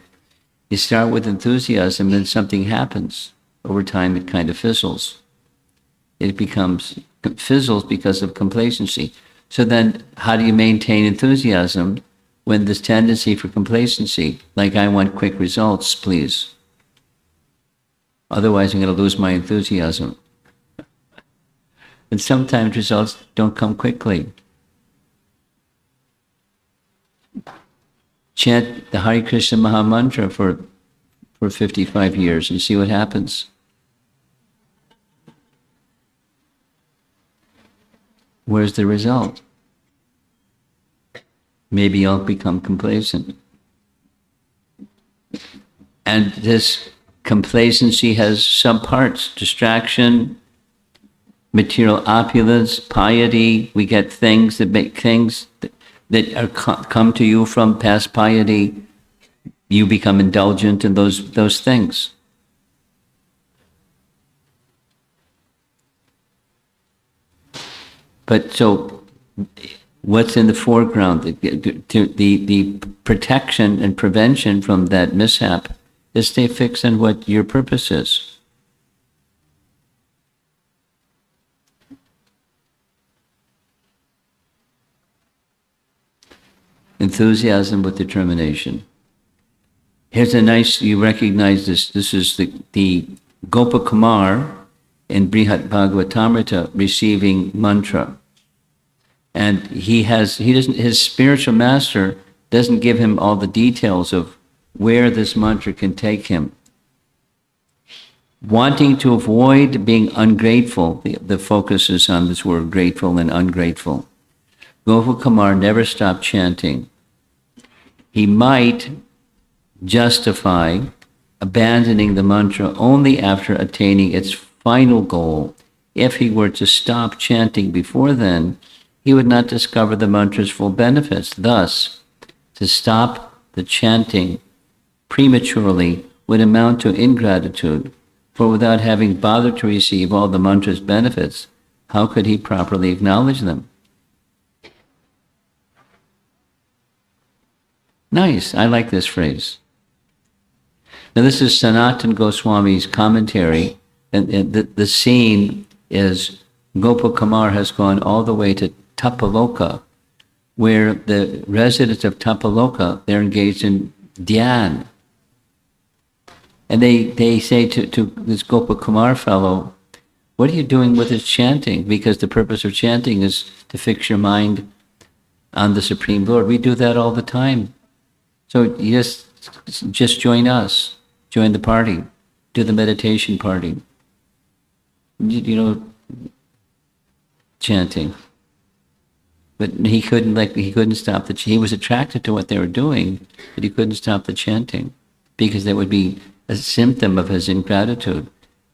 you start with enthusiasm and something happens. Over time it kind of fizzles. It fizzles because of complacency. So then how do you maintain enthusiasm when there's tendency for complacency? Like, I want quick results, please. Otherwise I'm going to lose my enthusiasm. And sometimes results don't come quickly. Chant the Hare Krishna Maha Mantra for 55 years and see what happens. Where's the result? Maybe I'll become complacent. And this complacency has subparts: distraction, material opulence, piety. We get things that make things that are come to you from past piety. You become indulgent in those things. But so, what's in the foreground? The protection and prevention from that mishap is stay fixed on what your purpose is. Enthusiasm with determination. Here's a nice, you recognize this. This is the Gopakumar in Brihat Bhagavatamrita receiving mantra. And his spiritual master doesn't give him all the details of where this mantra can take him. Wanting to avoid being ungrateful, the focus is on this word grateful and ungrateful. Gopakumar never stopped chanting. He might justify abandoning the mantra only after attaining its final goal. If he were to stop chanting before then, he would not discover the mantra's full benefits. Thus, to stop the chanting prematurely would amount to ingratitude, for without having bothered to receive all the mantra's benefits, how could he properly acknowledge them? Nice, I like this phrase. Now this is Sanatan Goswami's commentary, and the scene is Gopakumar has gone all the way to Tapaloka, where the residents of Tapaloka, they're engaged in dhyan. And they say to this Gopakumar fellow, what are you doing with this chanting? Because the purpose of chanting is to fix your mind on the Supreme Lord. We do that all the time. So you just join us, join the party, do the meditation party. You know, chanting. But he couldn't stop he was attracted to what they were doing, but he couldn't stop the chanting because that would be a symptom of his ingratitude.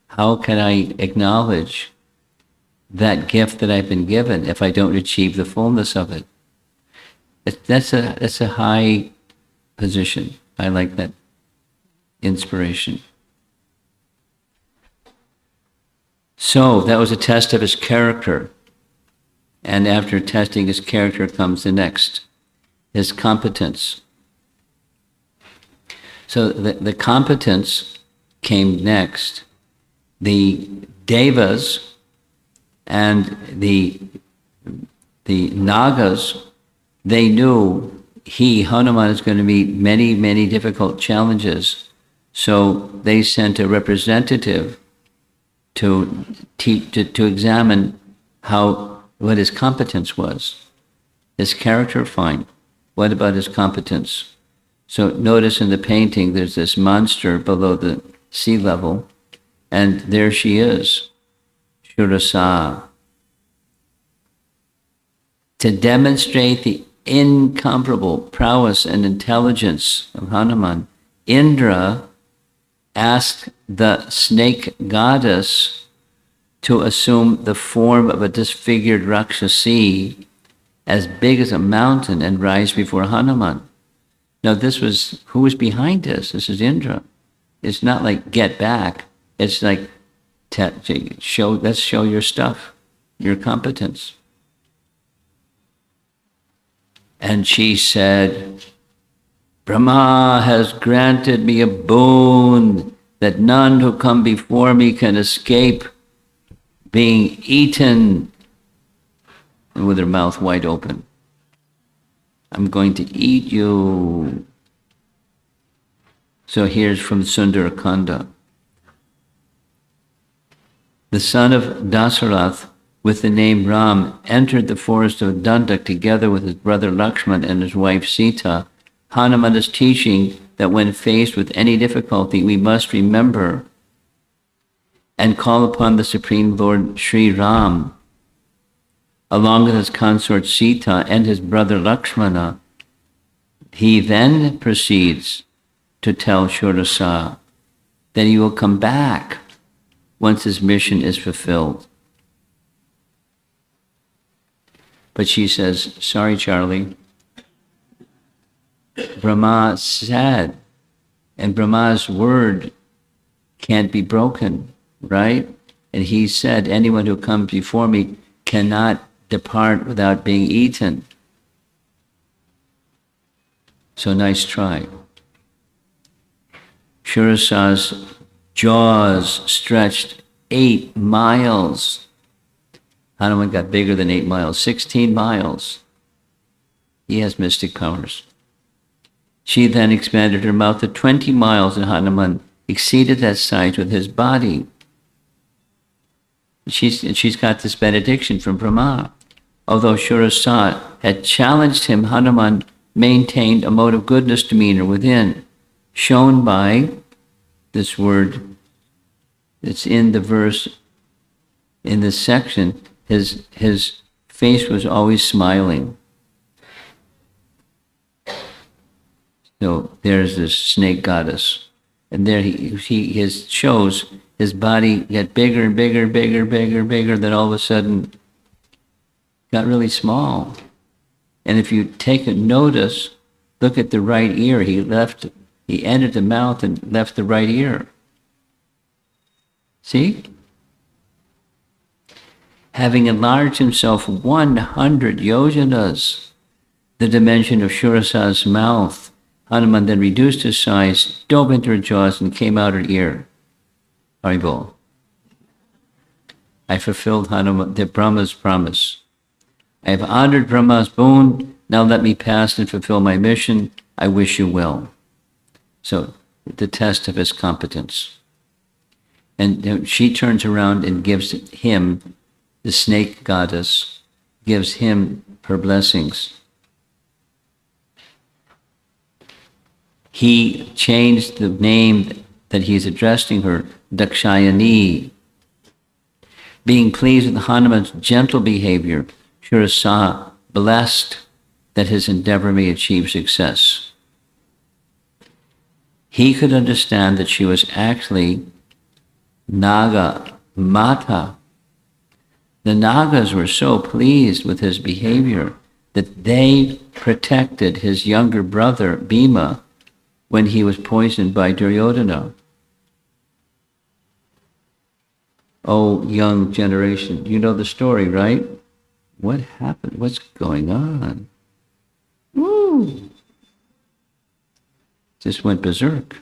How can I acknowledge that gift that I've been given if I don't achieve the fullness of it? That's a high position. I like that inspiration. So that was a test of his character. And after testing his character comes the next, his competence. So the competence came next. The devas and the nagas, they knew Hanuman is going to meet many, many difficult challenges. So they sent a representative to examine what his competence was. His character, fine. What about his competence? So notice in the painting, there's this monster below the sea level, and there she is, Shurasa. To demonstrate the incomparable prowess and intelligence of Hanuman, Indra asked the snake goddess to assume the form of a disfigured Rakshasi as big as a mountain and rise before Hanuman. Now who was behind this? This is Indra. It's not like get back. It's like let's show your stuff, your competence. And she said, Brahma has granted me a boon that none who come before me can escape being eaten, and with her mouth wide open. I'm going to eat you. So here's from Sundarakanda. The son of Dasarath, with the name Ram, entered the forest of Dandak together with his brother Lakshman and his wife Sita. Hanuman is teaching that when faced with any difficulty, we must remember and call upon the Supreme Lord Sri Ram, along with his consort Sita and his brother Lakshmana. He then proceeds to tell Shurasa that he will come back once his mission is fulfilled. But she says, sorry, Charlie. Brahma said, and Brahma's word can't be broken, right? And he said, anyone who comes before me cannot depart without being eaten. So nice try. Shurasa's jaws stretched 8 miles. Hanuman got bigger than 8 miles, 16 miles. He has mystic powers. She then expanded her mouth to 20 miles, and Hanuman exceeded that size with his body. She's got this benediction from Brahma. Although Shurasa had challenged him, Hanuman maintained a mode of goodness demeanor within, shown by this word that's in the verse, in this section. His face was always smiling. So there's this snake goddess. And there he shows his body get bigger and bigger, bigger, bigger, bigger, then all of a sudden got really small. And if you take a notice, look at the right ear. He entered the mouth and left the right ear. See? Having enlarged himself 100 yojanas, the dimension of Shurasa's mouth, Hanuman then reduced his size, dove into her jaws, and came out her ear. Haribol. I fulfilled the Brahma's promise. I have honored Brahma's boon. Now let me pass and fulfill my mission. I wish you well. So the test of his competence. And she turns around and gives him, the snake goddess, gives him her blessings. He changed the name that he's addressing her, Dakshayani. Being pleased with Hanuman's gentle behavior, Shurasa blessed that his endeavor may achieve success. He could understand that she was actually Naga Mata. The Nagas were so pleased with his behavior that they protected his younger brother Bhima when he was poisoned by Duryodhana. Oh, young generation, you know the story, right? What happened? What's going on? Woo! Just went berserk.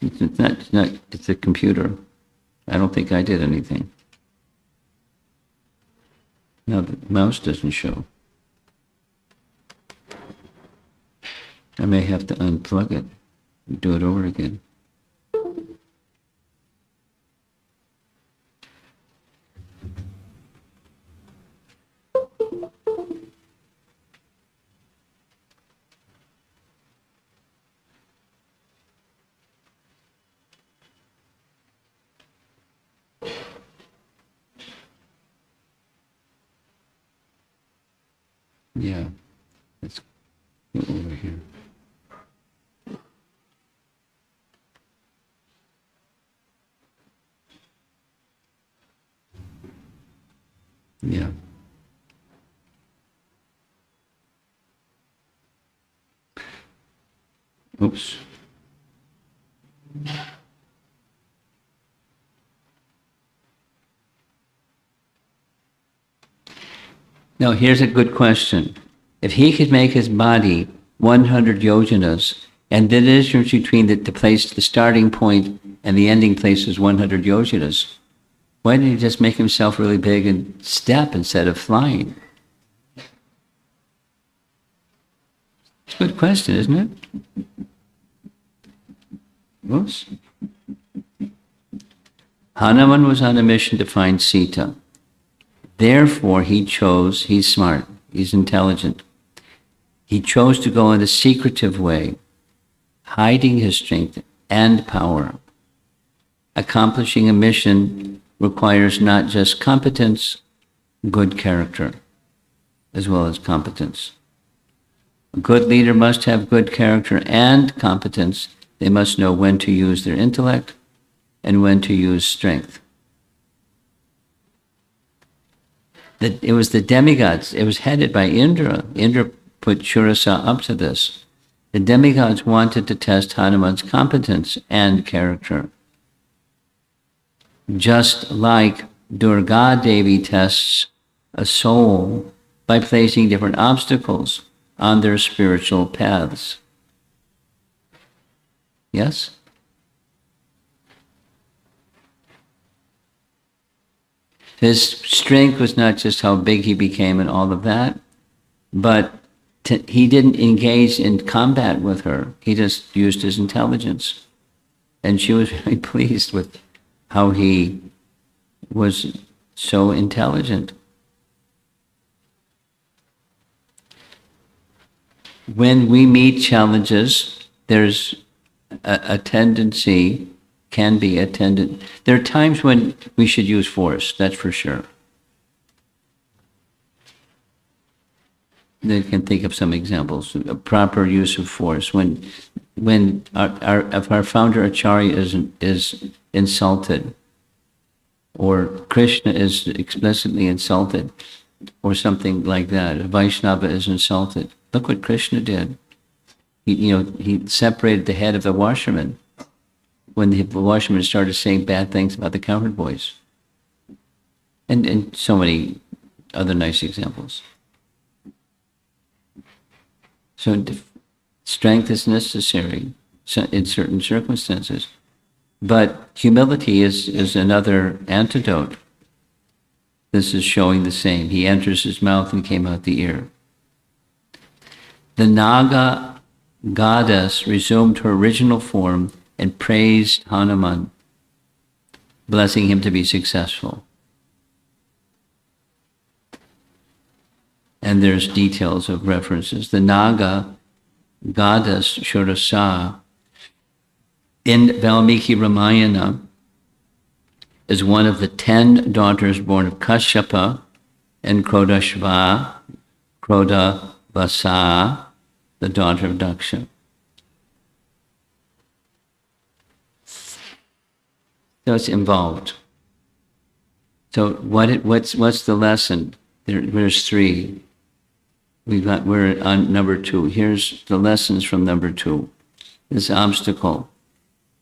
It's not, it's a computer. I don't think I did anything. Now the mouse doesn't show. I may have to unplug it and do it over again. Yeah, let's go over here. Yeah. Oops. Now, here's a good question. If he could make his body 100 yojanas, and the distance between the place, the starting point and the ending place is 100 yojanas, why didn't he just make himself really big and step instead of flying? It's a good question, isn't it? Oops. Hanuman was on a mission to find Sita. Therefore, he's smart, he's intelligent. He chose to go in a secretive way, hiding his strength and power. Accomplishing a mission requires not just competence, good character, as well as competence. A good leader must have good character and competence. They must know when to use their intellect and when to use strength. It was the demigods. It was headed by Indra. Indra put Shurasa up to this. The demigods wanted to test Hanuman's competence and character. Just like Durga Devi tests a soul by placing different obstacles on their spiritual paths. Yes? His strength was not just how big he became and all of that, but he didn't engage in combat with her. He just used his intelligence. And she was very pleased with how he was so intelligent. When we meet challenges, there's a tendency, can be a tendency. There are times when we should use force, that's for sure. They can think of some examples. A proper use of force. When if our founder Acharya is insulted, or Krishna is explicitly insulted, or something like that, a Vaishnava is insulted. Look what Krishna did. He separated the head of the washerman when the washerman started saying bad things about the cowherd boys. And so many other nice examples. So strength is necessary in certain circumstances. But humility is another antidote. This is showing the same. He enters his mouth and came out the ear. The Naga goddess resumed her original form and praised Hanuman, blessing him to be successful. And there's details of references. The Naga goddess Shurasa in Valmiki Ramayana is one of the 10 daughters born of Kashyapa and Krodashva, Krodavasa, the daughter of Daksha. So it's involved. So what's the lesson? There's 3. We're on number 2. Here's the lessons from number 2. This obstacle.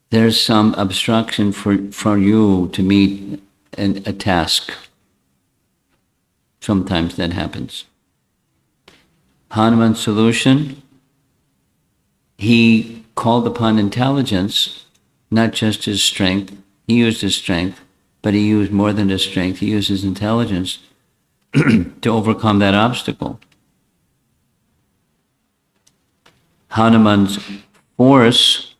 There's some obstruction for you to meet a task. Sometimes that happens. Hanuman's solution, he called upon intelligence, not just his strength. He used his strength, but he used more than his strength. He used his intelligence to overcome that obstacle. Hanuman's focus,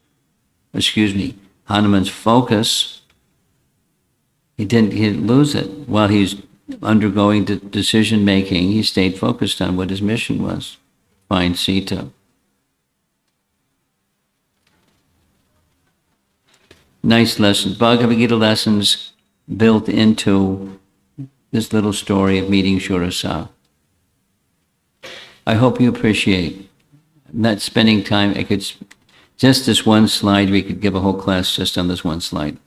he didn't lose it. While he's undergoing the decision making, he stayed focused on what his mission was: find Sita. Nice lessons. Bhagavad Gita lessons built into this little story of meeting Shurasa. I hope you appreciate. I'm not spending time. Just this one slide, we could give a whole class just on this one slide.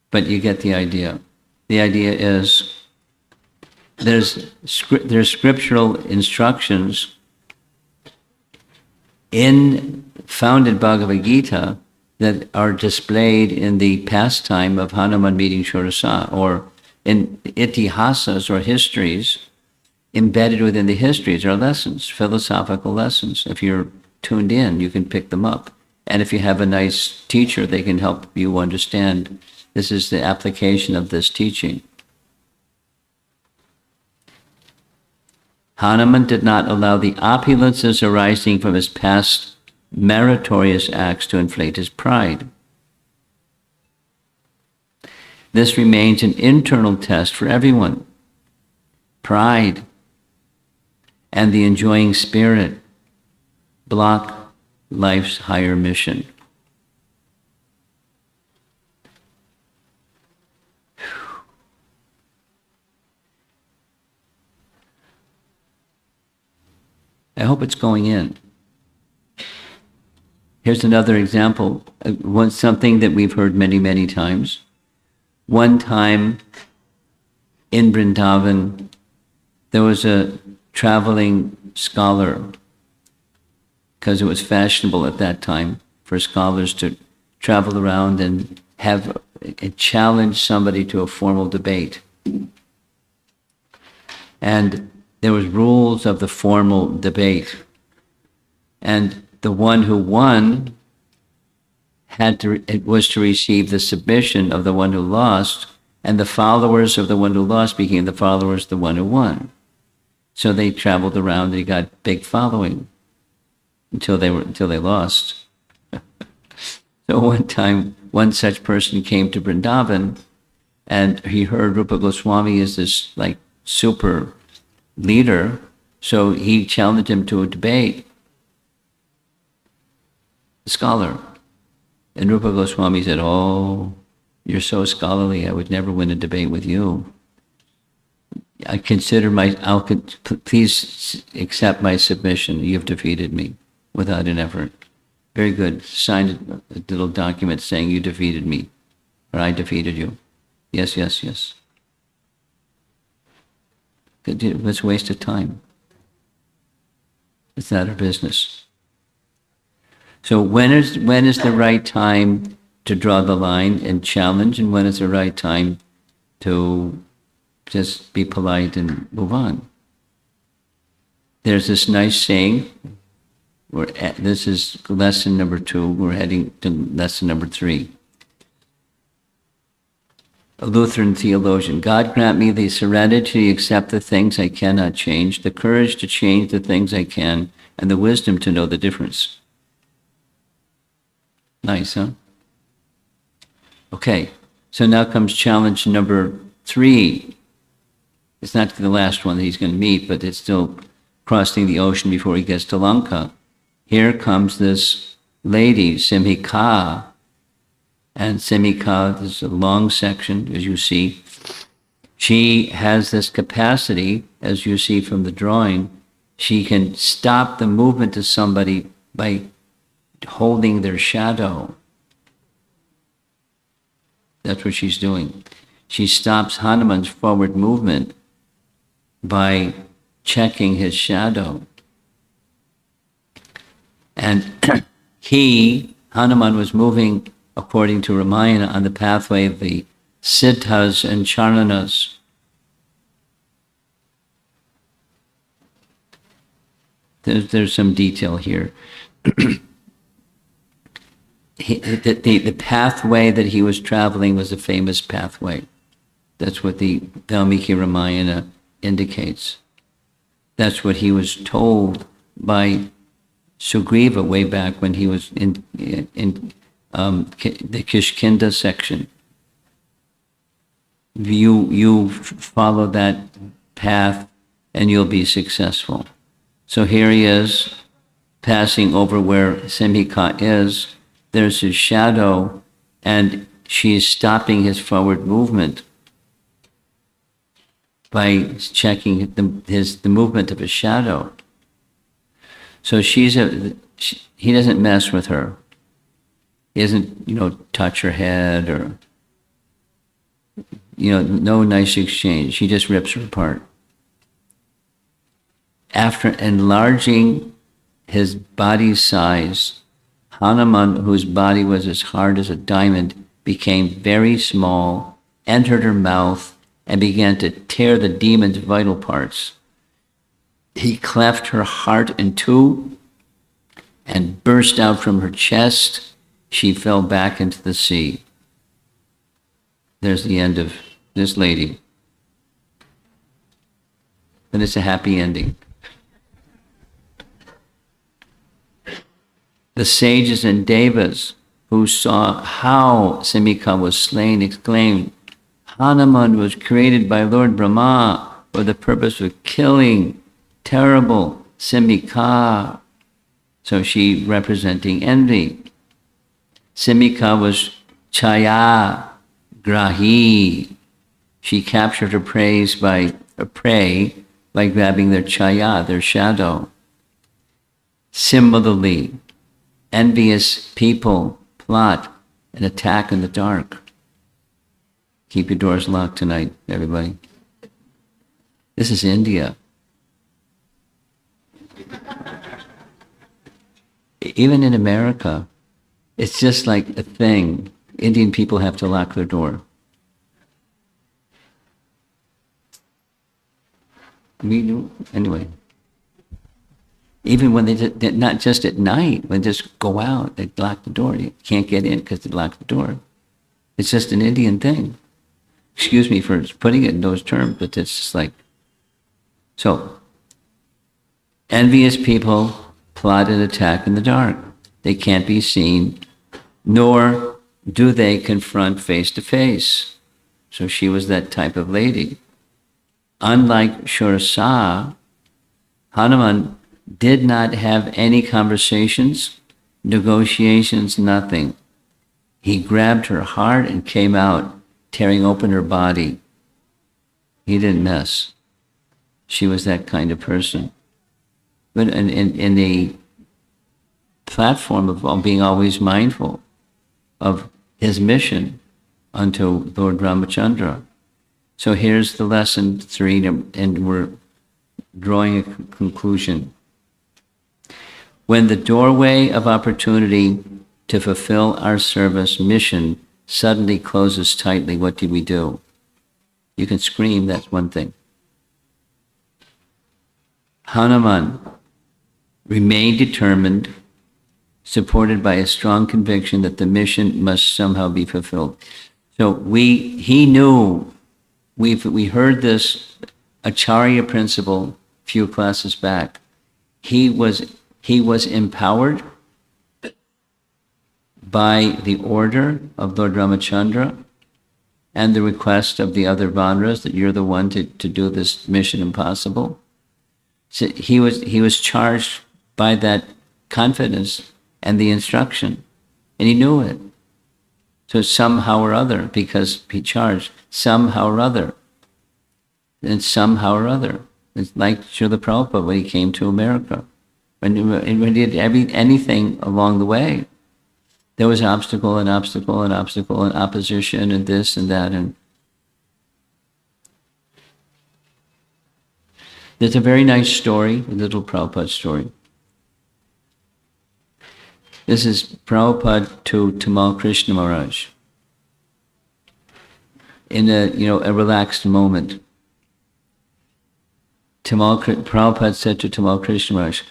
But you get the idea. The idea is there's scriptural instructions found in Bhagavad Gita that are displayed in the pastime of Hanuman meeting Shurasa, or in itihasas or histories. Embedded within the histories are lessons, philosophical lessons. If you're tuned in, you can pick them up. And if you have a nice teacher, they can help you understand this is the application of this teaching. Hanuman did not allow the opulences arising from his past meritorious acts to inflate his pride. This remains an internal test for everyone. Pride and the enjoying spirit block life's higher mission. I hope it's going in. Here's another example, something that we've heard many, many times. One time in Vrindavan, there was a traveling scholar, because it was fashionable at that time for scholars to travel around and challenge somebody to a formal debate. And there was rules of the formal debate. And the one who won was to receive the submission of the one who lost, and the followers of the one who lost became the followers of the one who won. So they traveled around and he got big following until they lost. So one time, one such person came to Vrindavan and he heard Rupa Goswami is this like super leader. So he challenged him to a debate. A scholar. And Rupa Goswami said, "Oh, you're so scholarly, I would never win a debate with you. Please accept my submission. You've defeated me without an effort." Very good. Signed a little document saying you defeated me, or I defeated you. Yes, yes, yes. It's a waste of time. It's not our business. So when is the right time to draw the line and challenge, and when is the right time to just be polite and move on? There's this nice saying, this is lesson number 2, we're heading to lesson number 3. A Lutheran theologian: God grant me the serenity to accept the things I cannot change, the courage to change the things I can, and the wisdom to know the difference. Nice, huh? Okay, so now comes challenge number 3. It's not the last one that he's going to meet, but it's still crossing the ocean before he gets to Lanka. Here comes this lady, Simhika, and Simhika, this is a long section, as you see. She has this capacity, as you see from the drawing, she can stop the movement of somebody by holding their shadow. That's what she's doing. She stops Hanuman's forward movement by checking his shadow. And Hanuman was moving, according to Ramayana, on the pathway of the Siddhas and Charanas. There's some detail here. The pathway that he was traveling was a famous pathway. That's what the Dharmic Ramayana indicates. That's what he was told by Sugriva way back when he was in the Kishkinda section. You follow that path and you'll be successful. So here he is, passing over where Simhika is. There's his shadow, and she's stopping his forward movement by checking the movement of his shadow. So he doesn't mess with her. He doesn't, touch her head or, no nice exchange. He just rips her apart. After enlarging his body size, Hanuman, whose body was as hard as a diamond, became very small, entered her mouth, and began to tear the demon's vital parts. He cleft her heart in two and burst out from her chest. She fell back into the sea. There's the end of this lady. But it's a happy ending. The sages and devas who saw how Simhika was slain exclaimed, Hanuman was created by Lord Brahma for the purpose of killing terrible Simhika. So she representing envy. Simhika was Chaya Grahi. She captured her prey by grabbing their Chaya, their shadow. Similarly, envious people plot an attack in the dark. Keep your doors locked tonight, everybody. This is India. Even in America, it's just like a thing. Indian people have to lock their door. Anyway. Even when they not just at night, when they just go out, they lock the door. You can't get in because they lock the door. It's just an Indian thing. Excuse me for putting it in those terms, but it's just like, so, envious people plot an attack in the dark. They can't be seen, nor do they confront face to face. So she was that type of lady. Unlike Shurasa, Hanuman did not have any conversations, negotiations, nothing. He grabbed her heart and came out, tearing open her body. He didn't mess. She was that kind of person. But in the platform of being always mindful of his mission unto Lord Ramachandra. So here's the lesson 3, and we're drawing a conclusion. When the doorway of opportunity to fulfill our service mission suddenly closes tightly, what do we do? You can scream, that's one thing. Hanuman remained determined, supported by a strong conviction that the mission must somehow be fulfilled. So he knew, we heard this Acharya principle a few classes back. He was empowered by the order of Lord Ramachandra and the request of the other Vanras that you're the one to do this mission impossible. So he was charged by that confidence and the instruction, and he knew it. So somehow or other, because he charged, somehow or other, and somehow or other. It's like Srila Prabhupada when he came to America. When he did anything along the way, there was obstacle and obstacle and obstacle and opposition and this and that. And there's a very nice story, a little Prabhupada story. This is Prabhupada to Tamal Krishna Maharaj. In a relaxed moment, Prabhupada said to Tamal Krishna Maharaj,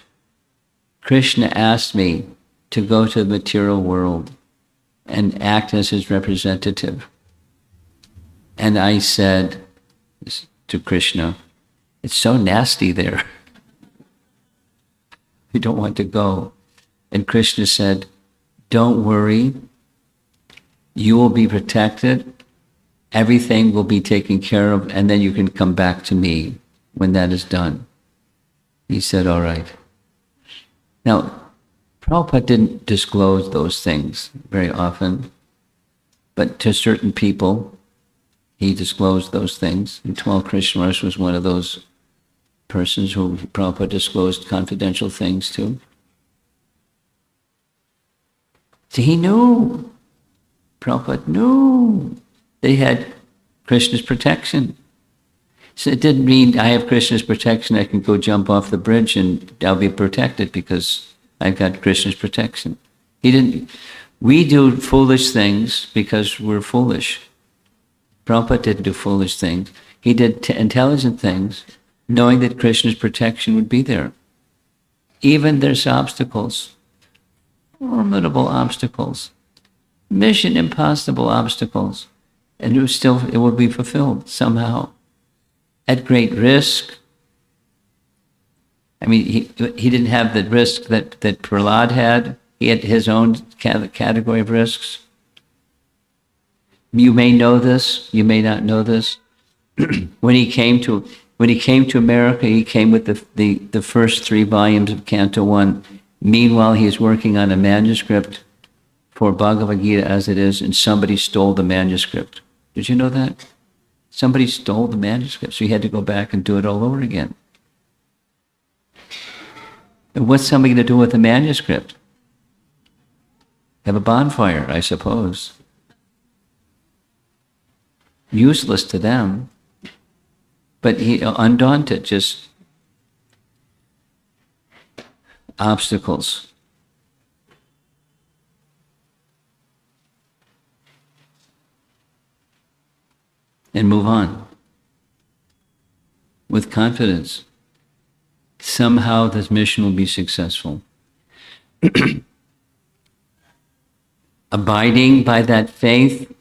Krishna asked me to go to the material world and act as his representative. And I said to Krishna, it's so nasty there. I don't want to go. And Krishna said, don't worry, you will be protected, everything will be taken care of, and then you can come back to me when that is done. He said, all right. Now, Prabhupada didn't disclose those things very often, but to certain people, he disclosed those things. And Tamal Krishna Maharaj was one of those persons who Prabhupada disclosed confidential things to. So he knew, Prabhupada knew they had Krishna's protection. So it didn't mean I have Krishna's protection, I can go jump off the bridge and I'll be protected because I've got Krishna's protection. He didn't. We do foolish things because we're foolish. Prabhupada didn't do foolish things. He did intelligent things, knowing that Krishna's protection would be there. Even there's obstacles, formidable obstacles, mission impossible obstacles, and it will be fulfilled somehow, at great risk. I mean, he didn't have the risk that Prahlad had. He had his own category of risks. You may know this, you may not know this. When he came to America, he came with the first 3 volumes of Canto 1. Meanwhile, he is working on a manuscript for Bhagavad Gita as it is, and somebody stole the manuscript. Did you know that? Somebody stole the manuscript, so he had to go back and do it all over again. And what's somebody to do with the manuscript? Have a bonfire, I suppose. Useless to them. But he, undaunted, just obstacles. And move on with confidence. Somehow this mission will be successful. Abiding by that faith,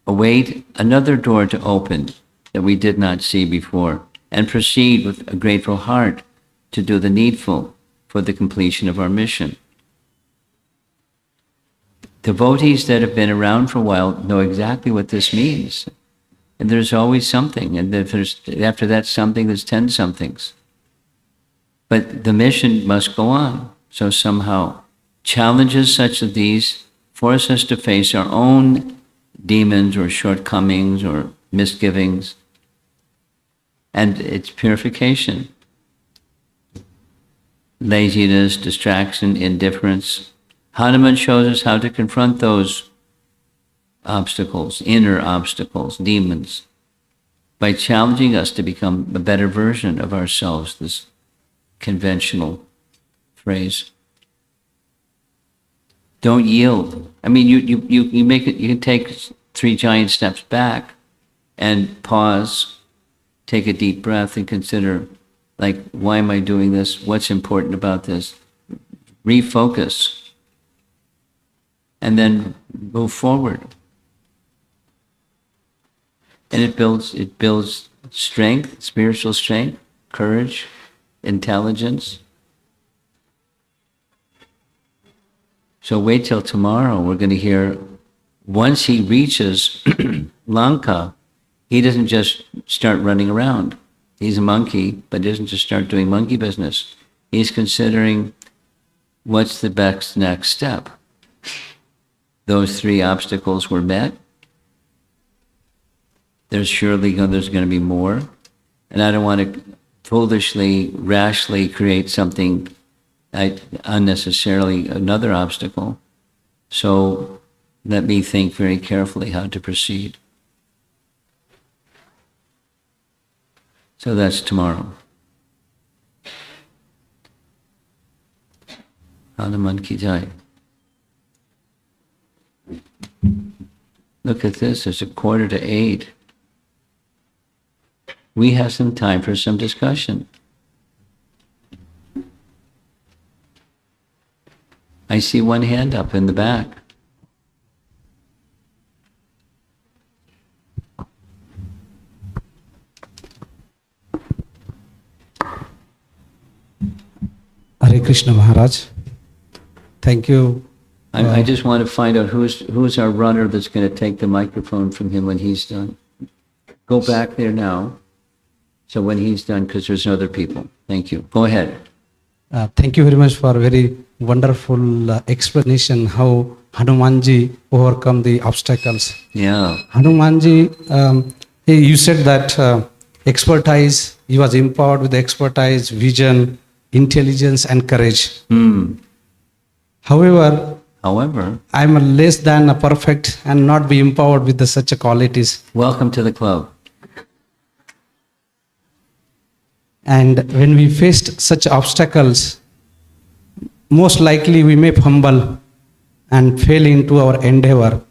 await another door to open that we did not see before, and proceed with a grateful heart to do the needful for the completion of our mission. Devotees that have been around for a while know exactly what this means. And there's always something, and after that something, there's 10 somethings. But the mission must go on. So somehow, challenges such as these force us to face our own demons or shortcomings or misgivings. And it's purification. Laziness, distraction, indifference. Hanuman shows us how to confront those obstacles, inner obstacles, demons, by challenging us to become a better version of ourselves, this conventional phrase. Don't yield. I mean, you make it. You can take 3 giant steps back, and pause, take a deep breath, and consider, like, why am I doing this? What's important about this? Refocus, and then move forward. And it builds strength, spiritual strength, courage, intelligence. So wait till tomorrow. We're going to hear, once he reaches Lanka, he doesn't just start running around. He's a monkey, but doesn't just start doing monkey business. He's considering what's the best next step. Those 3 obstacles were met. There's going to be more. And I don't want to foolishly, rashly create something unnecessarily another obstacle. So let me think very carefully how to proceed. So that's tomorrow. Hanuman ki jai. Look at this, it's 7:45. We have some time for some discussion. I see one hand up in the back. Hare Krishna Maharaj. Thank you. I just want to find out who's our runner that's going to take the microphone from him when he's done. Go back there now. So when he's done, because there's other people. Thank you. Go ahead. Thank you very much for a very wonderful explanation how Hanumanji overcome the obstacles. Yeah. Hanumanji, you said that expertise, he was empowered with expertise, vision, intelligence and courage. However, I'm a less than a perfect and not be empowered with such a qualities. Welcome to the club. And when we faced such obstacles, most likely we may fumble and fail into our endeavor.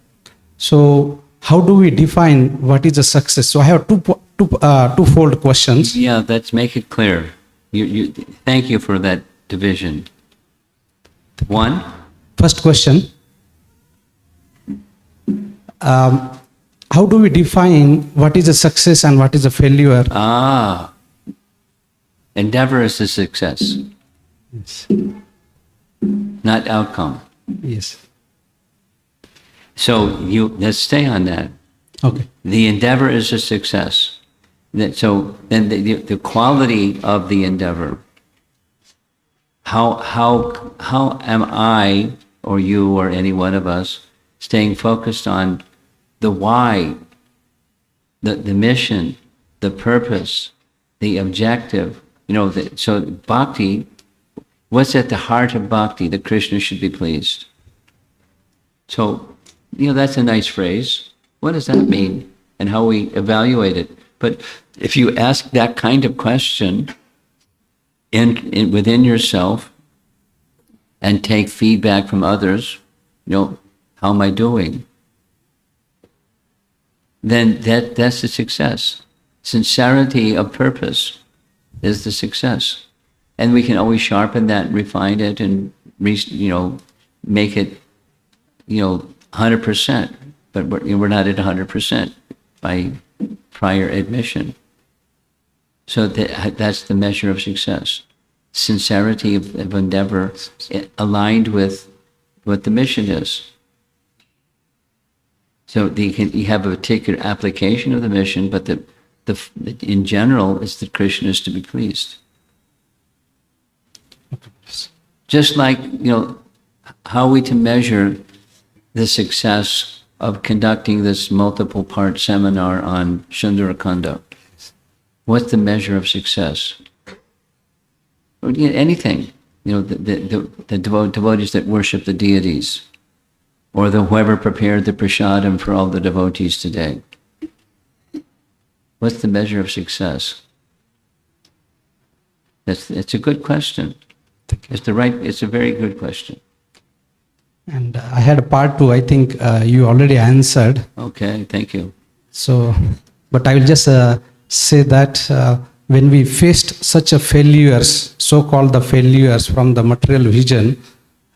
So how do we define what is a success? So I have twofold questions. Yeah, let's make it clear. Thank you for that division. One. First question. How do we define what is a success and what is a failure? Endeavor is a success. Yes. Not outcome. Yes. So let's stay on that. Okay. The endeavor is a success. So then the quality of the endeavor. How am I or you or any one of us staying focused on the why, the mission, the purpose, the objective? So bhakti, what's at the heart of bhakti? That Krishna should be pleased. So, that's a nice phrase. What does that mean? And how we evaluate it. But if you ask that kind of question within yourself and take feedback from others, how am I doing? Then that's a success. Sincerity of purpose is the success. And we can always sharpen that and refine it and, make it, 100%. But we're not at 100% by prior admission. So that's the measure of success. Sincerity of endeavor aligned with what the mission is. So you have a particular application of the mission, but in general, it's that Krishna is to be pleased. Just like, how are we to measure the success of conducting this multiple part seminar on Sundarakanda? What's the measure of success? Anything, the devotees that worship the deities, or whoever prepared the prasadam for all the devotees today. What's the measure of success? It's a good question. It's a very good question. And I had a part 2. I think you already answered. Okay, thank you. So, but I will just say that when we faced such a failures, so-called the failures from the material vision,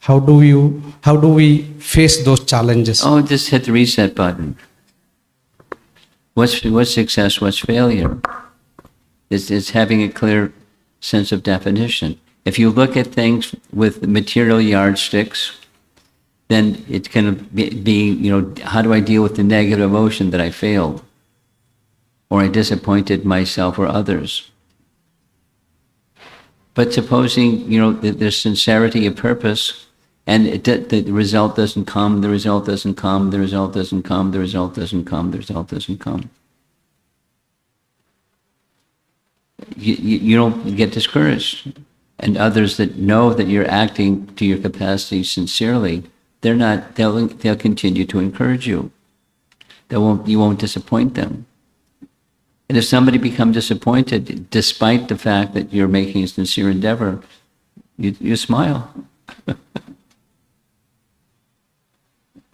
how do we face those challenges? Oh, just hit the reset button. What's success? What's failure? It's having a clear sense of definition. If you look at things with material yardsticks, then it's going to be, how do I deal with the negative emotion that I failed? Or I disappointed myself or others. But supposing, that there's sincerity of purpose, and the result doesn't come, the result doesn't come, the result doesn't come, the result doesn't come, the result doesn't come. You don't get discouraged. And others that know that you're acting to your capacity sincerely, they'll continue to encourage you. You won't disappoint them. And if somebody becomes disappointed, despite the fact that you're making a sincere endeavor, you smile.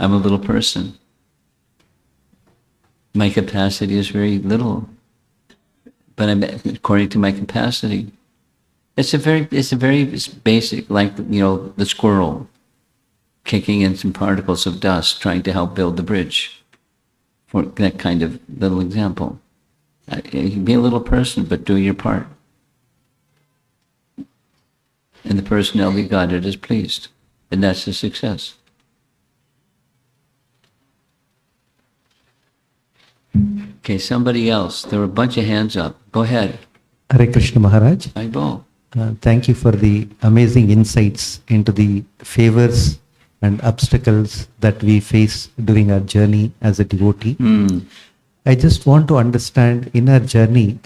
I'm a little person. My capacity is very little, but I'm according to my capacity. It's a very basic, like, the squirrel kicking in some particles of dust, trying to help build the bridge. For that kind of little example. You can be a little person, but do your part. And the personality guided is pleased. And that's the success. Okay, somebody else. There were a bunch of hands up. Go ahead. Hare Krishna Maharaj. I go. Thank you for the amazing insights into the favors and obstacles that we face during our journey as a devotee. I just want to understand, in our journey,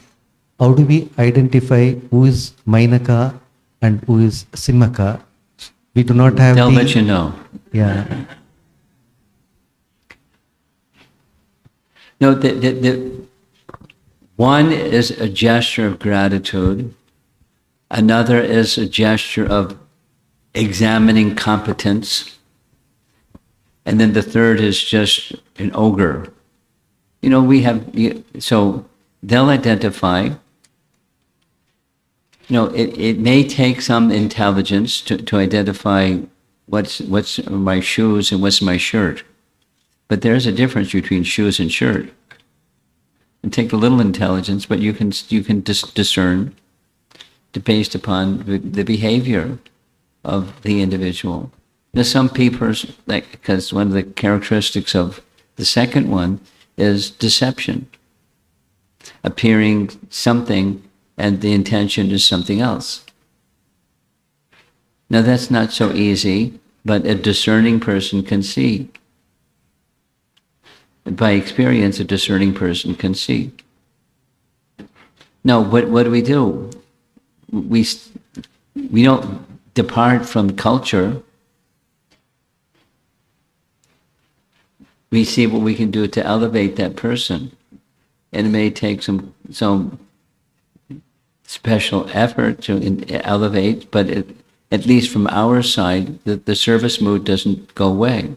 how do we identify who is Mainaka and who is Simaka? We do not have They'll let you know. Yeah. No, one is a gesture of gratitude. Another is a gesture of examining competence. And then the third is just an ogre. So they'll identify, it may take some intelligence to identify what's my shoes and what's my shirt. But there's a difference between shoes and shirt. It takes a little intelligence, but you can discern based upon the behavior of the individual. Now, some people, because one of the characteristics of the second one is deception, appearing something and the intention is something else. Now, that's not so easy, but a discerning person can see. By experience, a discerning person can see. Now, what do? We don't depart from culture. We see what we can do to elevate that person. And it may take some special effort to elevate, but at least from our side, the service mood doesn't go away.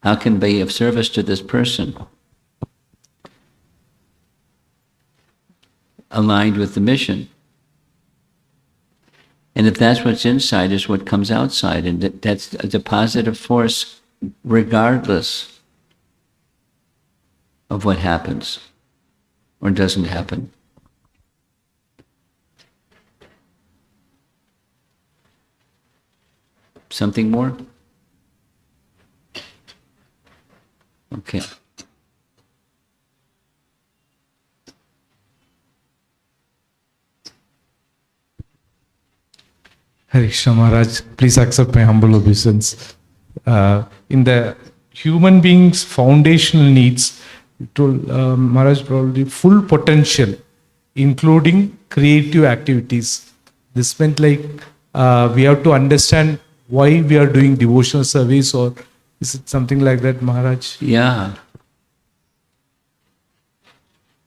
How can be of service to this person? Aligned with the mission. And if that's what's inside, is what comes outside, and that's the positive force regardless of what happens or doesn't happen. Something more? Okay. Hare Krishna Maharaj, please accept my humble obeisance. In the human being's foundational needs, Maharaj probably full potential, including creative activities. This meant we have to understand why we are doing devotional service, or is it something like that, Maharaj? Yeah.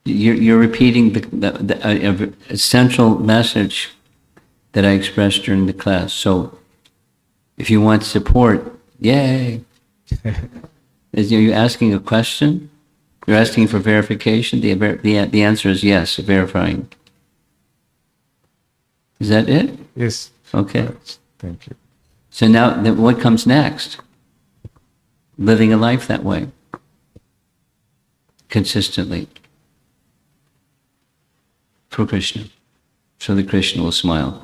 You're repeating the essential message that I expressed during the class. So if you want support, yay. You're asking a question? You're asking for verification? The answer is yes, verifying. Is that it? Yes. Okay. Thank you. So now, what comes next? Living a life that way. Consistently. For Krishna. So that Krishna will smile.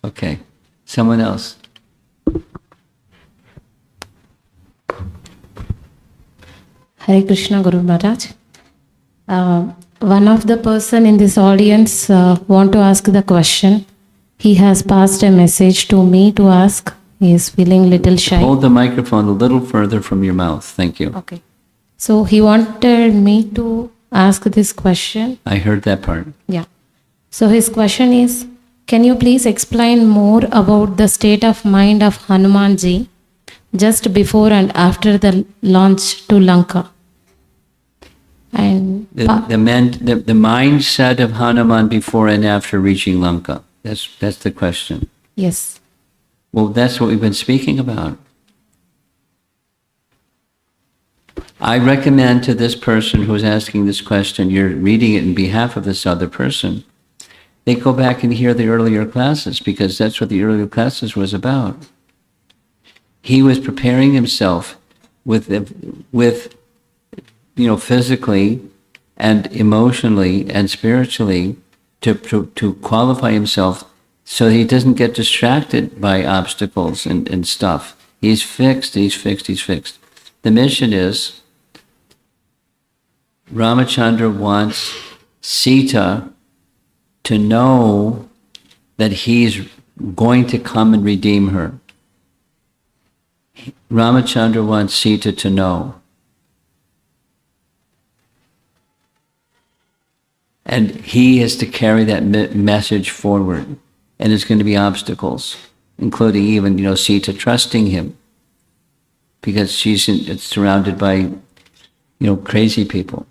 Okay. Someone else? Hare Krishna Guru Maharaj. One of the person in this audience want to ask the question. He has passed a message to me to ask. He is feeling little shy. Hold the microphone a little further from your mouth. Thank you. Okay. So he wanted me to ask this question. I heard that part. Yeah. So his question is, can you please explain more about the state of mind of Hanumanji just before and after the launch to Lanka? And The mindset of Hanuman before and after reaching Lanka. That's the question. yes. Well, that's what we've been speaking about. I recommend to this person who's asking this question, you're reading it in behalf of this other person, they go back and hear the earlier classes, because that's what the earlier classes was about. He was preparing himself with physically and emotionally and spiritually to qualify himself so he doesn't get distracted by obstacles and stuff. He's fixed. The mission is, Ramachandra wants Sita to know that he's going to come and redeem her. Ramachandra wants Sita to know. And he is to carry that message forward. And there's going to be obstacles, including even, Sita trusting him, because she's surrounded by, crazy people.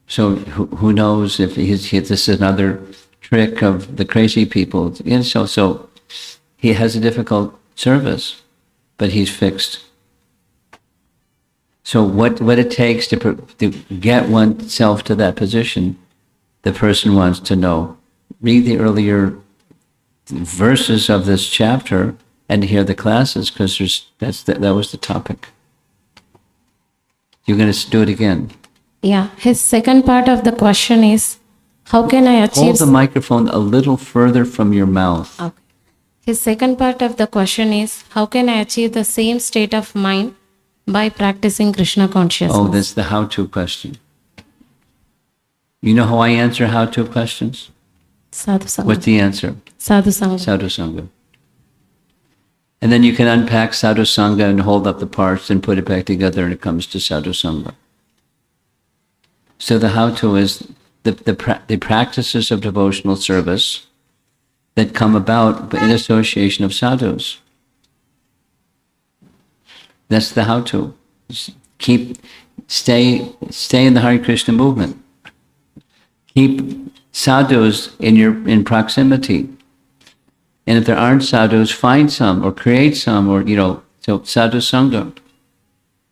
So who knows if this is another trick of the crazy people. So he has a difficult service, but he's fixed. So what it takes to get oneself to that position, the person wants to know. Read the earlier verses of this chapter and hear the classes, because that was the topic. You're going to do it again. Yeah. His second part of the question is, how can I achieve... Hold the microphone a little further from your mouth. Okay. His second part of the question is, how can I achieve the same state of mind by practicing Krishna consciousness? Oh, that's the how-to question. You know how I answer how-to questions? Sadhu Sangha. What's the answer? Sadhu Sangha. Sadhu Sangha. And then you can unpack Sadhu Sangha and hold up the parts and put it back together, and it comes to Sadhu Sangha. So the how-to is the practices of devotional service that come about in association of sadhus. That's the how-to. Stay in the Hare Krishna movement. Keep sadhus in proximity. And if there aren't sadhus, find some or create some, or so sadhu sangha.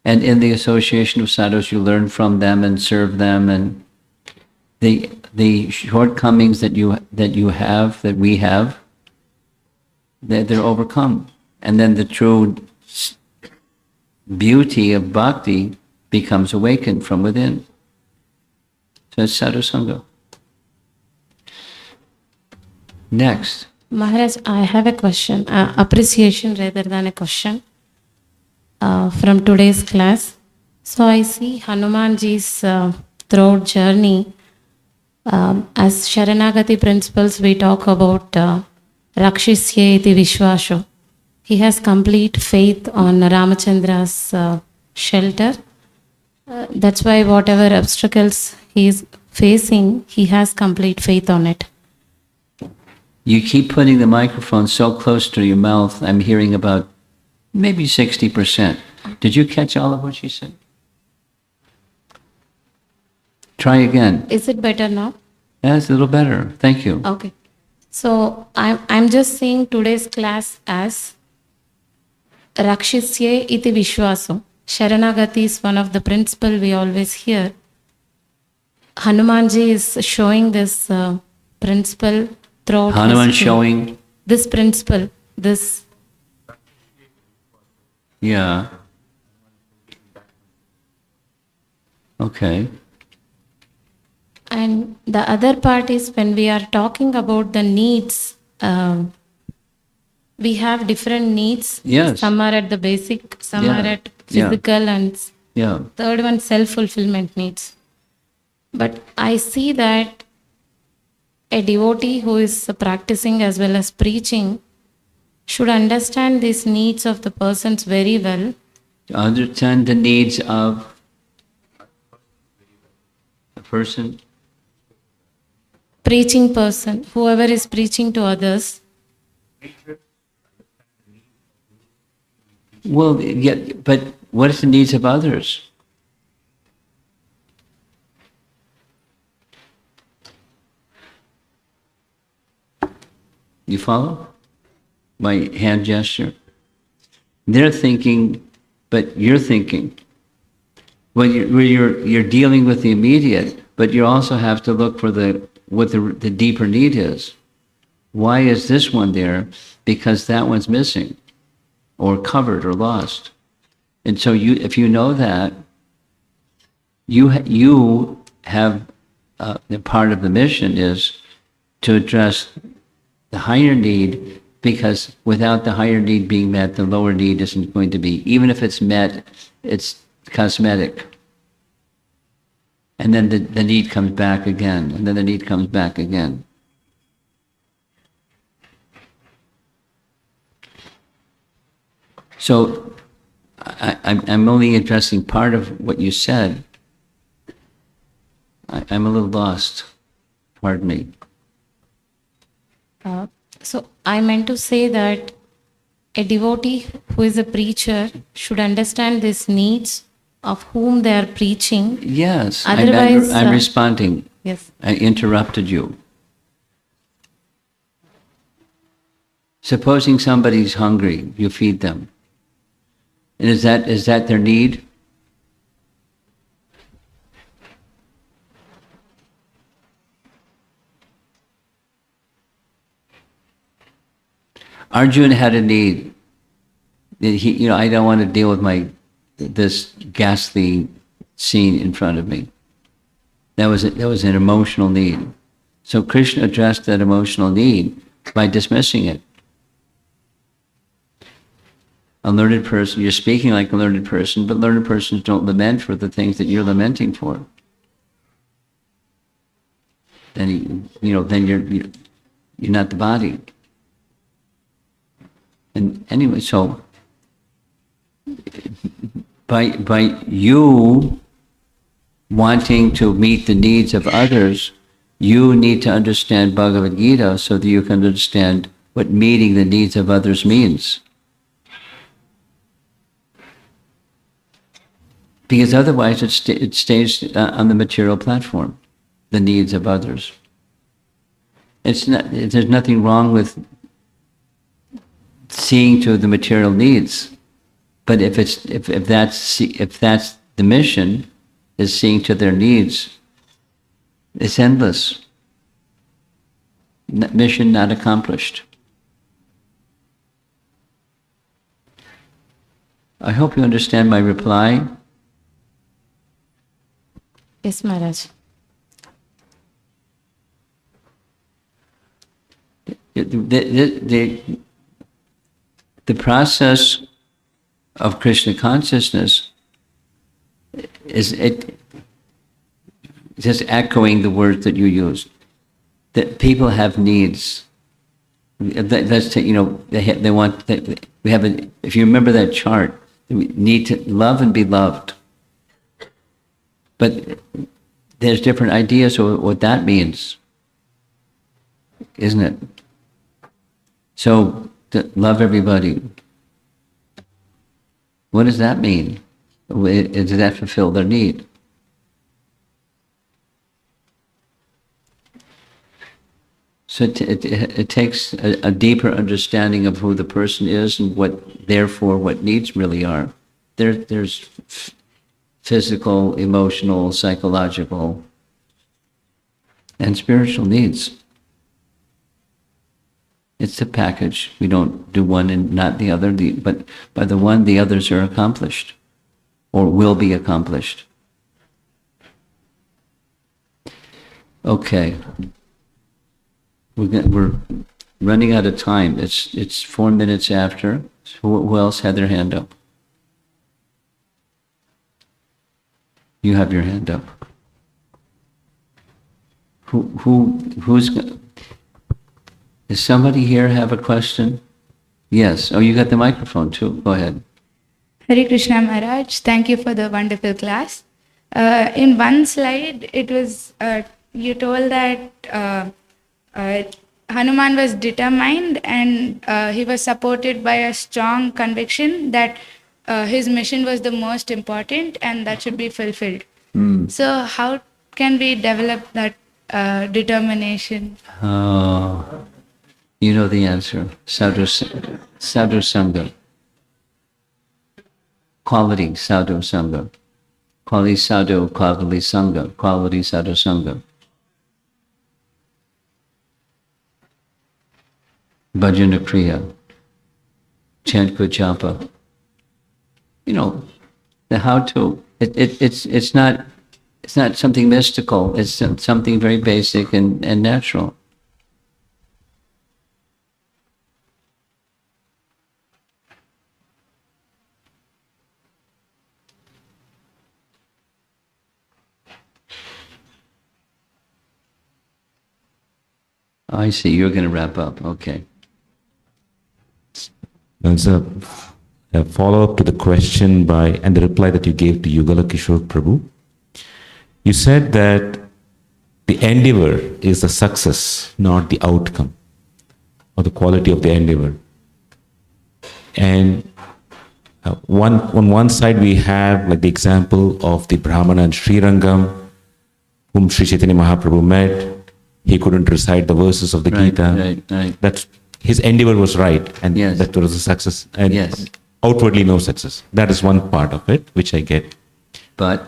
And in the association of sadhus, you learn from them and serve them, and the shortcomings that we have, they're overcome. And then the true beauty of bhakti becomes awakened from within. So it's sadhu sangha. Next. Maharaj, I have a question, appreciation rather than a question from today's class. So I see Hanumanji's throughout journey, as Sharanagati principles, we talk about Rakshisye iti Vishwasho. He has complete faith on Ramachandra's shelter. That's why whatever obstacles he is facing, he has complete faith on it. You keep putting the microphone so close to your mouth, I'm hearing about maybe 60%. Did you catch all of what she said? Try again. Is it better now? That's a little better. Thank you. Okay. So I'm just seeing today's class as Rakshisye iti Vishwaso. Sharanagati is one of the principle we always hear. Hanumanji is showing this principle throughout. Hanuman history. showing? This principle, this. Yeah. Okay. And the other part is when we are talking about the needs we have different needs. Yes. Some are at the basic, some Yeah. are at Yeah. physical, and Yeah. third one self-fulfillment needs. But I see that a devotee who is practicing as well as preaching should understand these needs of the persons very well. To understand the needs of a person. Preaching person, whoever is preaching to others. Well, yeah, but what is the needs of others? You follow my hand gesture? They're thinking, but you're thinking. Well, you're dealing with the immediate, but you also have to look for what the deeper need is. Why is this one there? Because that one's missing, or covered, or lost. And so if you know that, you have the part of the mission is to address the higher need, because without the higher need being met, the lower need isn't going to be. Even if it's met, it's cosmetic. And then the need comes back again, and then the need comes back again. So I'm only addressing part of what you said. I'm a little lost. Pardon me. So I meant to say that a devotee who is a preacher should understand these needs of whom they are preaching. Yes, Otherwise, I'm responding. Yes. I interrupted you. Supposing somebody's hungry, you feed them. And is that their need? Arjuna had a need. He, I don't want to deal with this ghastly scene in front of me. That was an emotional need. So Krishna addressed that emotional need by dismissing it. A learned person, you're speaking like a learned person, but learned persons don't lament for the things that you're lamenting for. Then you're not the body. And anyway, so by you wanting to meet the needs of others, you need to understand Bhagavad Gita so that you can understand what meeting the needs of others means. Because otherwise it stays on the material platform, the needs of others. There's nothing wrong with seeing to the material needs, but if that's the mission, is seeing to their needs, it's endless. Mission not accomplished. I hope you understand my reply. Yes, Maharaj. The process of Krishna consciousness is just echoing the words that you used. That people have needs. That's they want. We have if you remember that chart, we need to love and be loved. But there's different ideas of what that means, isn't it? So, to love everybody. What does that mean? Does that fulfill their need? So it takes a deeper understanding of who the person is and what needs really are. There's physical, emotional, psychological, and spiritual needs. It's a package. We don't do one and not the other, but by the one, the others are accomplished or will be accomplished. Okay. We're running out of time. It's 4 minutes after. Who else had their hand up? You have your hand up. Who's? Does somebody here have a question? Yes. Oh, you got the microphone too. Go ahead. Hare Krishna Maharaj, thank you for the wonderful class. In one slide, it was you told that Hanuman was determined and he was supported by a strong conviction that his mission was the most important and that should be fulfilled. So how can we develop that determination? Oh, you know the answer. Sadhu Sangha. Quality Sadhu Sangha. Quality Sadhu, quality Sangha. Quality Sadhu Sangha. Bhajana Kriya. Chant Japa. You know, the how to. It's not something mystical. It's something very basic and natural. I see. You're going to wrap up. Okay. There's a follow-up to the question and the reply that you gave to Yugala Kishore Prabhu. You said that the endeavor is the success, not the outcome, or the quality of the endeavor. And on one side we have like the example of the Brahmana and Srirangam, whom Sri Chaitanya Mahaprabhu met. He couldn't recite the verses of the Gita. Right. That's his endeavor was right, and Yes. that was a success. And Yes. outwardly no success. That is one part of it, which I get. But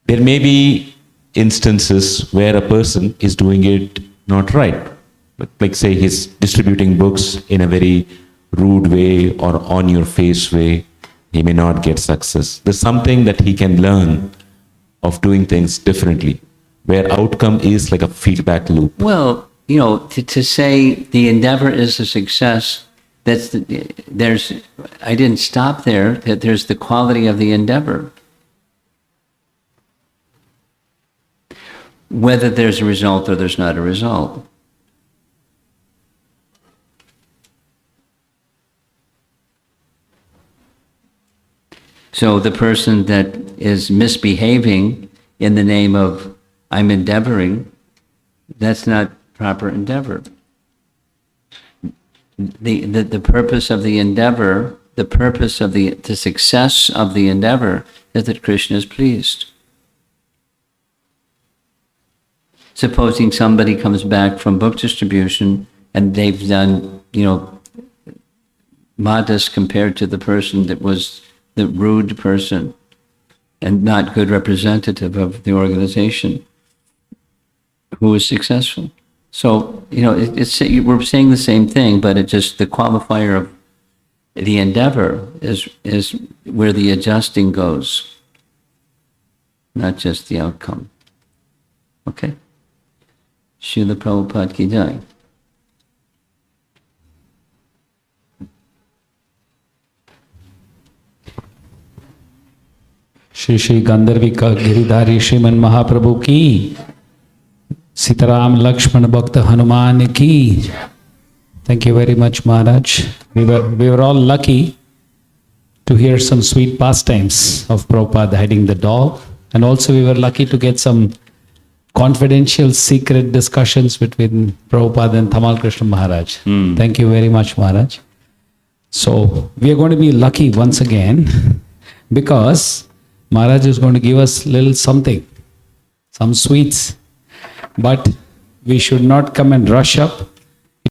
there may be instances where a person is doing it not right. Like say he's distributing books in a very rude way or on your face way. He may not get success. There's something that he can learn of doing things differently, where outcome is like a feedback loop. well, you know, to say the endeavor is a success. I didn't stop there. That there's the quality of the endeavor. Whether there's a result or there's not a result. So the person that is misbehaving in the name of I'm endeavoring, that's not proper endeavor. The purpose of the endeavor, the purpose of the success of the endeavor is that Krishna is pleased. Supposing somebody comes back from book distribution and they've done, modest compared to the person that was the rude person and not good representative of the organization who was successful. So, we're saying the same thing, but it's just the qualifier of the endeavor is where the adjusting goes, not just the outcome. Okay? Srila Prabhupada ki jai. Sri Sri Gandharvika Giridhari Sriman Mahaprabhu ki, Sitaram Lakshman Bhakta Hanuman ki. Thank you very much, Maharaj. We were all lucky to hear some sweet pastimes of Prabhupada hiding the dog, and also we were lucky to get some confidential secret discussions between Prabhupada and Tamal Krishna Maharaj. Thank you very much, Maharaj. So we are going to be lucky once again because Maharaj is going to give us little something, some sweets. But we should not come and rush up.